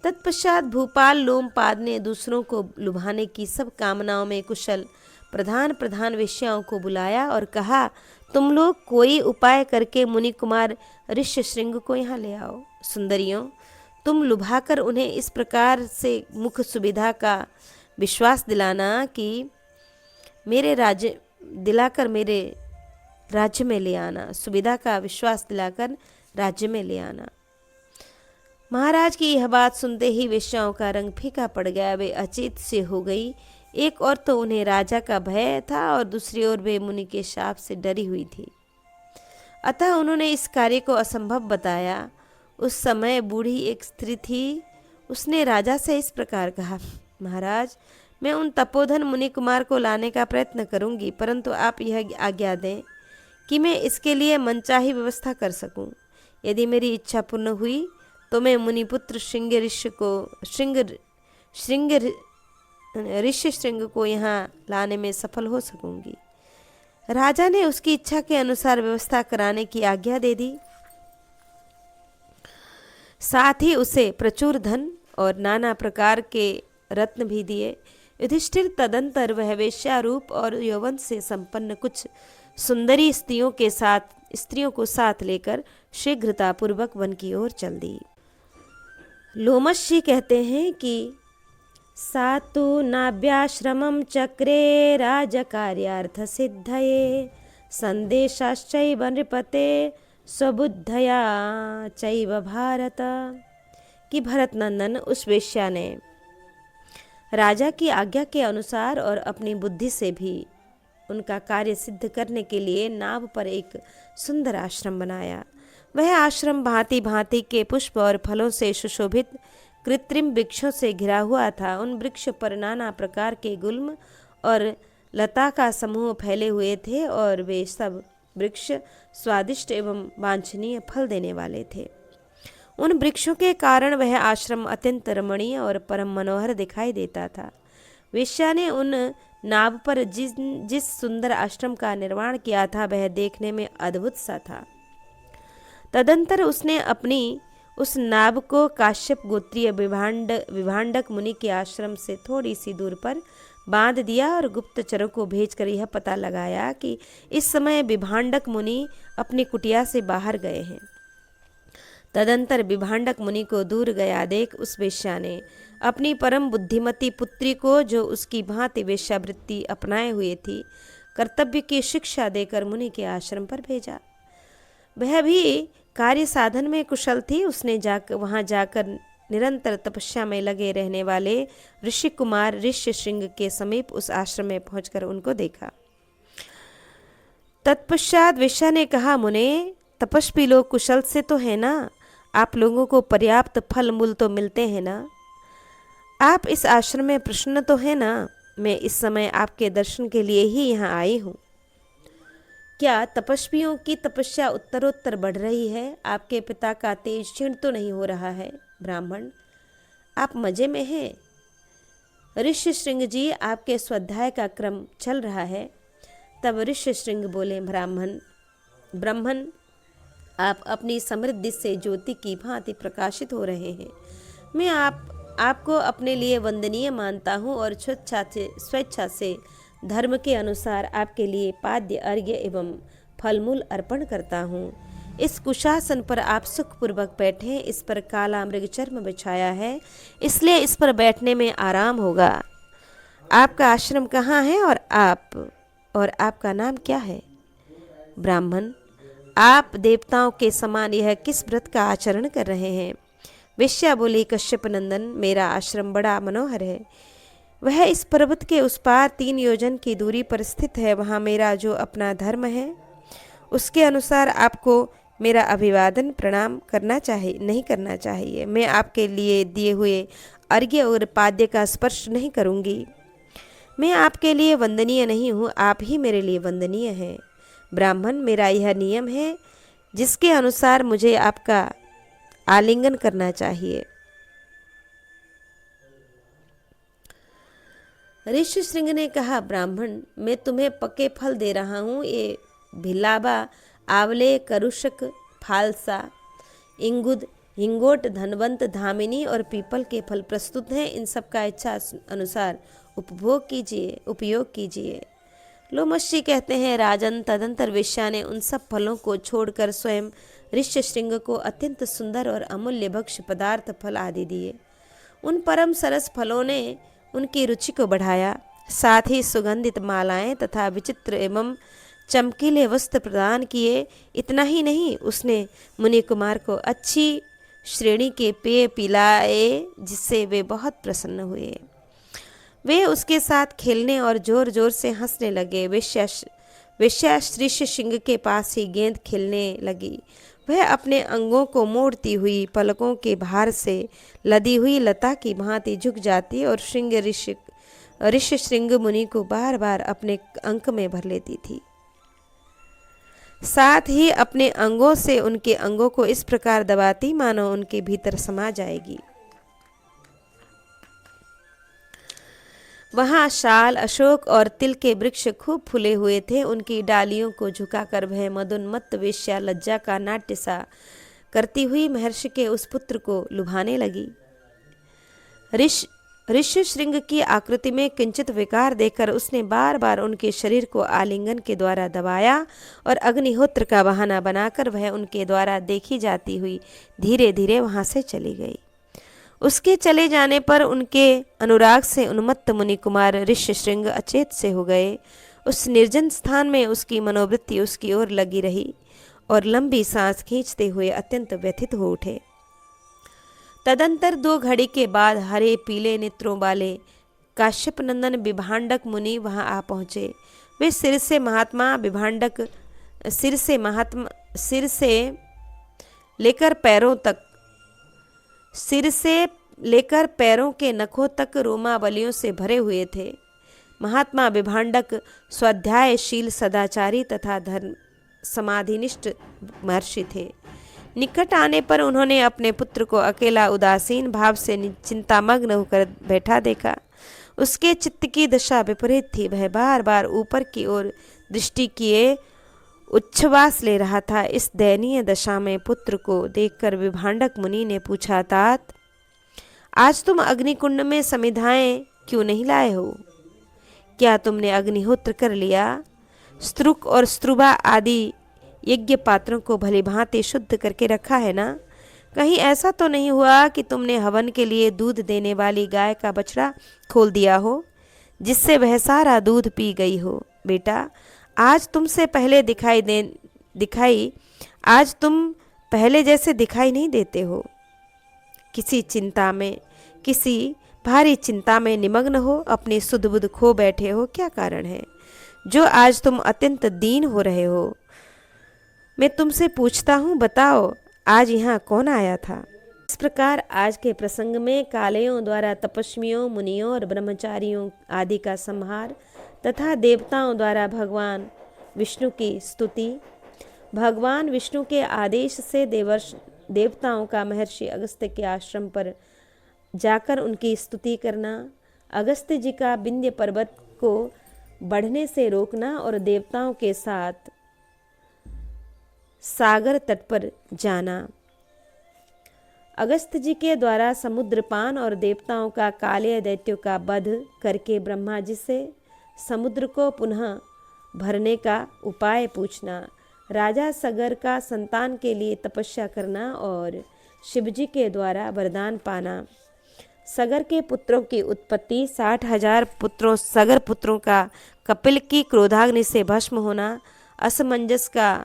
तत्पश्चात भूपाल लोमपाद ने दूसरों को लुभाने की सब कामनाओं में कुशल प्रधान वेश्याओं को बुलाया और कहा, तुम लोग कोई उपाय करके मुनि कुमार ऋष्यशृंग को यहाँ ले आओ। सुंदरियों, तुम लुभाकर उन्हें इस प्रकार से मुख सुविधा का विश्वास दिलाना कि मेरे राज्य में ले आना, सुविधा का विश्वास दिलाकर राज्य में ले आना। महाराज की यह बात सुनते ही वेश्याओं का रंग फीका पड़ गया। वे अचेत से हो गई। एक और तो उन्हें राजा का भय था और दूसरी ओर वे मुनि के शाप से डरी हुई थी। अतः उन्होंने इस कार्य को असंभव बताया। उस समय बूढ़ी एक स्त्री थी। उसने राजा से इस प्रकार कहा, महाराज, मैं उन तपोधन मुनि कुमार को लाने का प्रयत्न करूंगी, परंतु आप यह आज्ञा दें कि मैं इसके लिए मनचाही व्यवस्था कर सकूं। यदि मेरी इच्छा पूर्ण हुई तो मैं मुनिपुत्र ऋष्यशृंग को यहाँ लाने में सफल हो सकूंगी। राजा ने उसकी इच्छा के अनुसार व्यवस्था कराने की आज्ञा दे दी। साथ ही उसे प्रचुर धन और नाना प्रकार के रत्न भी दिए। युधिष्ठिर तदंतर वह वेश्यारूप और यौवन से संपन्न कुछ सुंदरी स्त्रियों को साथ लेकर शीघ्रतापूर्वक वन की ओर चल दी। लोमश जी कहते हैं कि सातु नाभ्याश्रमं चक्रे राजकार्यार्थ सिद्धये संदेशाश्चैव नृपते स्वबुद्धया चैव भारत। कि भरत नंदन, उस वेश्या ने राजा की आज्ञा के अनुसार और अपनी बुद्धि से भी उनका कार्य सिद्ध करने के लिए नाव पर एक सुंदर आश्रम बनाया। वह आश्रम भांति भांति के पुष्प और फलों से सुशोभित कृत्रिम वृक्षों से घिरा हुआ था। उन वृक्ष पर नाना प्रकार के गुल्म और लता का समूह फैले हुए थे और वे सब वृक्ष स्वादिष्ट एवं वांछनीय फल देने वाले थे। उन वृक्षों के कारण वह आश्रम अत्यंत रमणीय और परम मनोहर दिखाई देता था। वेश्या ने उन नाव पर जिस सुंदर आश्रम का निर्माण किया था वह देखने में अद्भुत सा था। तदंतर उसने अपनी उस नाव को काश्यप गोत्रीय विभांडक मुनि के आश्रम से थोड़ी सी दूर पर बांध दिया और गुप्तचरों को भेजकर यह पता लगाया कि इस समय विभांडक मुनि अपनी कुटिया से बाहर गए हैं। तदंतर विभांडक मुनि को दूर गया देख उस वेश्या ने अपनी परम बुद्धिमती पुत्री को, जो उसकी भांति वेश्यावृत्ति अपनाए हुए थी, कर्तव्य की शिक्षा देकर मुनि के आश्रम पर भेजा। वह भी कार्य साधन में कुशल थी। उसने वहां जाकर निरंतर तपस्या में लगे रहने वाले ऋषि कुमार ऋष्यशृंग के समीप उस आश्रम में पहुंचकर उनको देखा। तत्पश्चात वेश्या ने कहा, मुने, तपस्वी लोग कुशल से तो है ना? आप लोगों को पर्याप्त फल मूल तो मिलते हैं ना? आप इस आश्रम में प्रसन्न तो है ना? मैं इस समय आपके दर्शन के लिए ही यहाँ आई हूँ। क्या तपस्वियों की तपस्या उत्तरोत्तर बढ़ रही है? आपके पिता का तेज क्षीण तो नहीं हो रहा है? ब्राह्मण, आप मजे में हैं? ऋष्यशृंग जी, आपके स्वाध्याय का क्रम चल रहा है। तब ऋष्यशृंग बोले, ब्राह्मण, आप अपनी समृद्धि से ज्योति की भांति प्रकाशित हो रहे हैं। मैं आपको अपने लिए वंदनीय मानता हूँ और स्वेच्छा से धर्म के अनुसार आपके लिए पाद्य अर्घ्य एवं फलमूल अर्पण करता हूँ। इस कुशासन पर आप सुखपूर्वक बैठें। इस पर काला मृगचर्म बिछाया है, इसलिए इस पर बैठने में आराम होगा। आपका आश्रम कहाँ है और आपका नाम क्या है? ब्राह्मण, आप देवताओं के समान यह किस व्रत का आचरण कर रहे हैं? वेश्या बोली, कश्यप नंदन, मेरा आश्रम बड़ा मनोहर है। वह इस पर्वत के उस पार 3 योजन की दूरी पर स्थित है। वहाँ मेरा जो अपना धर्म है उसके अनुसार आपको मेरा अभिवादन प्रणाम नहीं करना चाहिए। मैं आपके लिए दिए हुए अर्घ्य और पाद्य का स्पर्श नहीं करूँगी। मैं आपके लिए वंदनीय नहीं हूँ, आप ही मेरे लिए वंदनीय हैं। ब्राह्मण, मेरा यह नियम है जिसके अनुसार मुझे आपका आलिंगन करना चाहिए। ऋष्यशृंग ने कहा, ब्राह्मण, मैं तुम्हें पके फल दे रहा हूँ। ये भिलाबा, आंवले, करुशक, फालसा, इंगुद, हिंगोट, धनवंत, धामिनी और पीपल के फल प्रस्तुत हैं। इन सब का इच्छा अनुसार उपयोग कीजिए। लोमशी कहते हैं, राजन, तदंतर वेश्या ने उन सब फलों को छोड़कर स्वयं ऋष्यशृंग को अत्यंत सुंदर और अमूल्य भक्ष्य पदार्थ फल आदि दिए। उन परम सरस फलों ने उनकी रुचि को बढ़ाया। साथ ही सुगंधित मालाएं तथा विचित्र एवं चमकीले वस्त्र प्रदान किए। इतना ही नहीं, उसने मुनि कुमार को अच्छी श्रेणी के पेय पिलाए, जिससे वे बहुत प्रसन्न हुए। वे उसके साथ खेलने और जोर जोर से हंसने लगे। वेश्या ऋष्यशृंग के पास ही गेंद खेलने लगी। वह अपने अंगों को मोड़ती हुई पलकों के भार से लदी हुई लता की भांति झुक जाती और ऋष्यशृंग मुनि को बार बार अपने अंक में भर लेती थी। साथ ही अपने अंगों से उनके अंगों को इस प्रकार दबाती मानो उनके भीतर समा जाएगी। वहाँ शाल, अशोक और तिल के वृक्ष खूब फूले हुए थे। उनकी डालियों को झुकाकर वह मदोन्मत्त वेश्या लज्जा का नाट्य सा करती हुई महर्षि के उस पुत्र को लुभाने लगी। ऋष्यशृंग की आकृति में किंचित विकार देखकर उसने बार बार उनके शरीर को आलिंगन के द्वारा दबाया और अग्निहोत्र का बहाना बनाकर वह उनके द्वारा देखी जाती हुई धीरे धीरे वहां से चली गई। उसके चले जाने पर उनके अनुराग से उन्मत्त मुनि कुमार ऋष्यशृंग अचेत से हो गए। उस निर्जन स्थान में उसकी मनोवृत्ति उसकी ओर लगी रही और लंबी सांस खींचते हुए अत्यंत व्यथित हो उठे। तदंतर 2 घड़ी के बाद हरे पीले नेत्रों वाले काश्यप नंदन विभांडक मुनि वहां आ पहुंचे। वे सिर से लेकर पैरों के नखों तक रोमावलियों से भरे हुए थे। महात्मा विभांडक स्वाध्यायशील, सदाचारी तथा धर्म समाधिनिष्ठ महर्षि थे। निकट आने पर उन्होंने अपने पुत्र को अकेला उदासीन भाव से चिंतामग्न होकर बैठा देखा। उसके चित्त की दशा विपरीत थी। वह बार बार ऊपर की ओर दृष्टि किए उच्छ्वास ले रहा था। इस दयनीय दशा में पुत्र को देखकर विभांडक मुनि ने पूछा, तात, आज तुम अग्निकुंड में समिधाएं क्यों नहीं लाए हो? क्या तुमने अग्निहोत्र कर लिया? स्त्रुक और स्त्रुबा आदि यज्ञ पात्रों को भली भांति शुद्ध करके रखा है ना? कहीं ऐसा तो नहीं हुआ कि तुमने हवन के लिए दूध देने वाली गाय का बछड़ा खोल दिया हो, जिससे वह सारा दूध पी गई हो? बेटा, आज तुम पहले जैसे दिखाई नहीं देते हो। किसी भारी चिंता में निमग्न हो, अपनी सुध बुध खो बैठे हो। क्या कारण है जो आज तुम अत्यंत दीन हो रहे हो? मैं तुमसे पूछता हूँ, बताओ, आज यहाँ कौन आया था? इस प्रकार आज के प्रसंग में कालयों द्वारा तपस्वियों, मुनियों और ब्रह्मचारियों आदि का संहार तथा देवताओं द्वारा भगवान विष्णु की स्तुति, भगवान विष्णु के आदेश से देवताओं का महर्षि अगस्त्य के आश्रम पर जाकर उनकी स्तुति करना, अगस्त्य जी का विंध्य पर्वत को बढ़ने से रोकना और देवताओं के साथ सागर तट पर जाना, अगस्त्य जी के द्वारा समुद्रपान और देवताओं का काले दैत्यों का वध करके ब्रह्मा जी से समुद्र को पुनः भरने का उपाय पूछना, राजा सगर का संतान के लिए तपस्या करना और शिवजी के द्वारा वरदान पाना, सगर के पुत्रों की उत्पत्ति, 60,000 पुत्रों सगर पुत्रों का कपिल की क्रोधाग्नि से भस्म होना, असमंजस का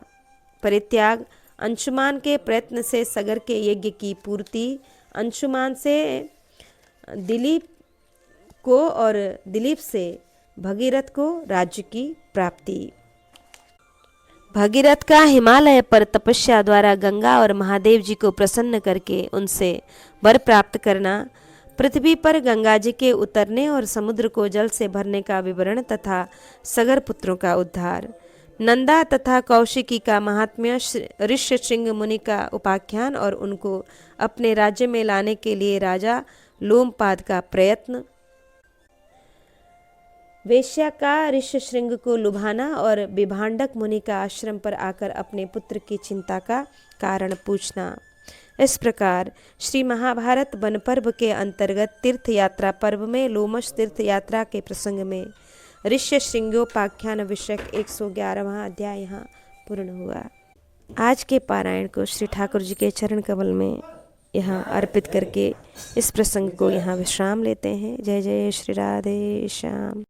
परित्याग, अंशुमान के प्रयत्न से सगर के यज्ञ की पूर्ति, अंशुमान से दिलीप को और दिलीप से भगीरथ को राज्य की प्राप्ति, भगीरथ का हिमालय पर तपस्या द्वारा गंगा और महादेव जी को प्रसन्न करके उनसे वर प्राप्त करना, पृथ्वी पर गंगा जी के उतरने और समुद्र को जल से भरने का विवरण तथा सगर पुत्रों का उद्धार, नंदा तथा कौशिकी का महात्म्य, ऋष्यशृंग मुनि का उपाख्यान और उनको अपने राज्य में लाने के लिए राजा लोमपाद का प्रयत्न, वेश्या का ऋष्यशृंग को लुभाना और विभांडक मुनि का आश्रम पर आकर अपने पुत्र की चिंता का कारण पूछना। इस प्रकार श्री महाभारत वन पर्व के अंतर्गत तीर्थ यात्रा पर्व में लोमश तीर्थ यात्रा के प्रसंग में ऋष्यशृंगोपाख्यान विषयक 111वां अध्याय यहाँ पूर्ण हुआ। आज के पारायण को श्री ठाकुर जी के चरण कमल में यहाँ अर्पित करके इस प्रसंग को यहाँ विश्राम लेते हैं। जय जय श्री राधे श्याम।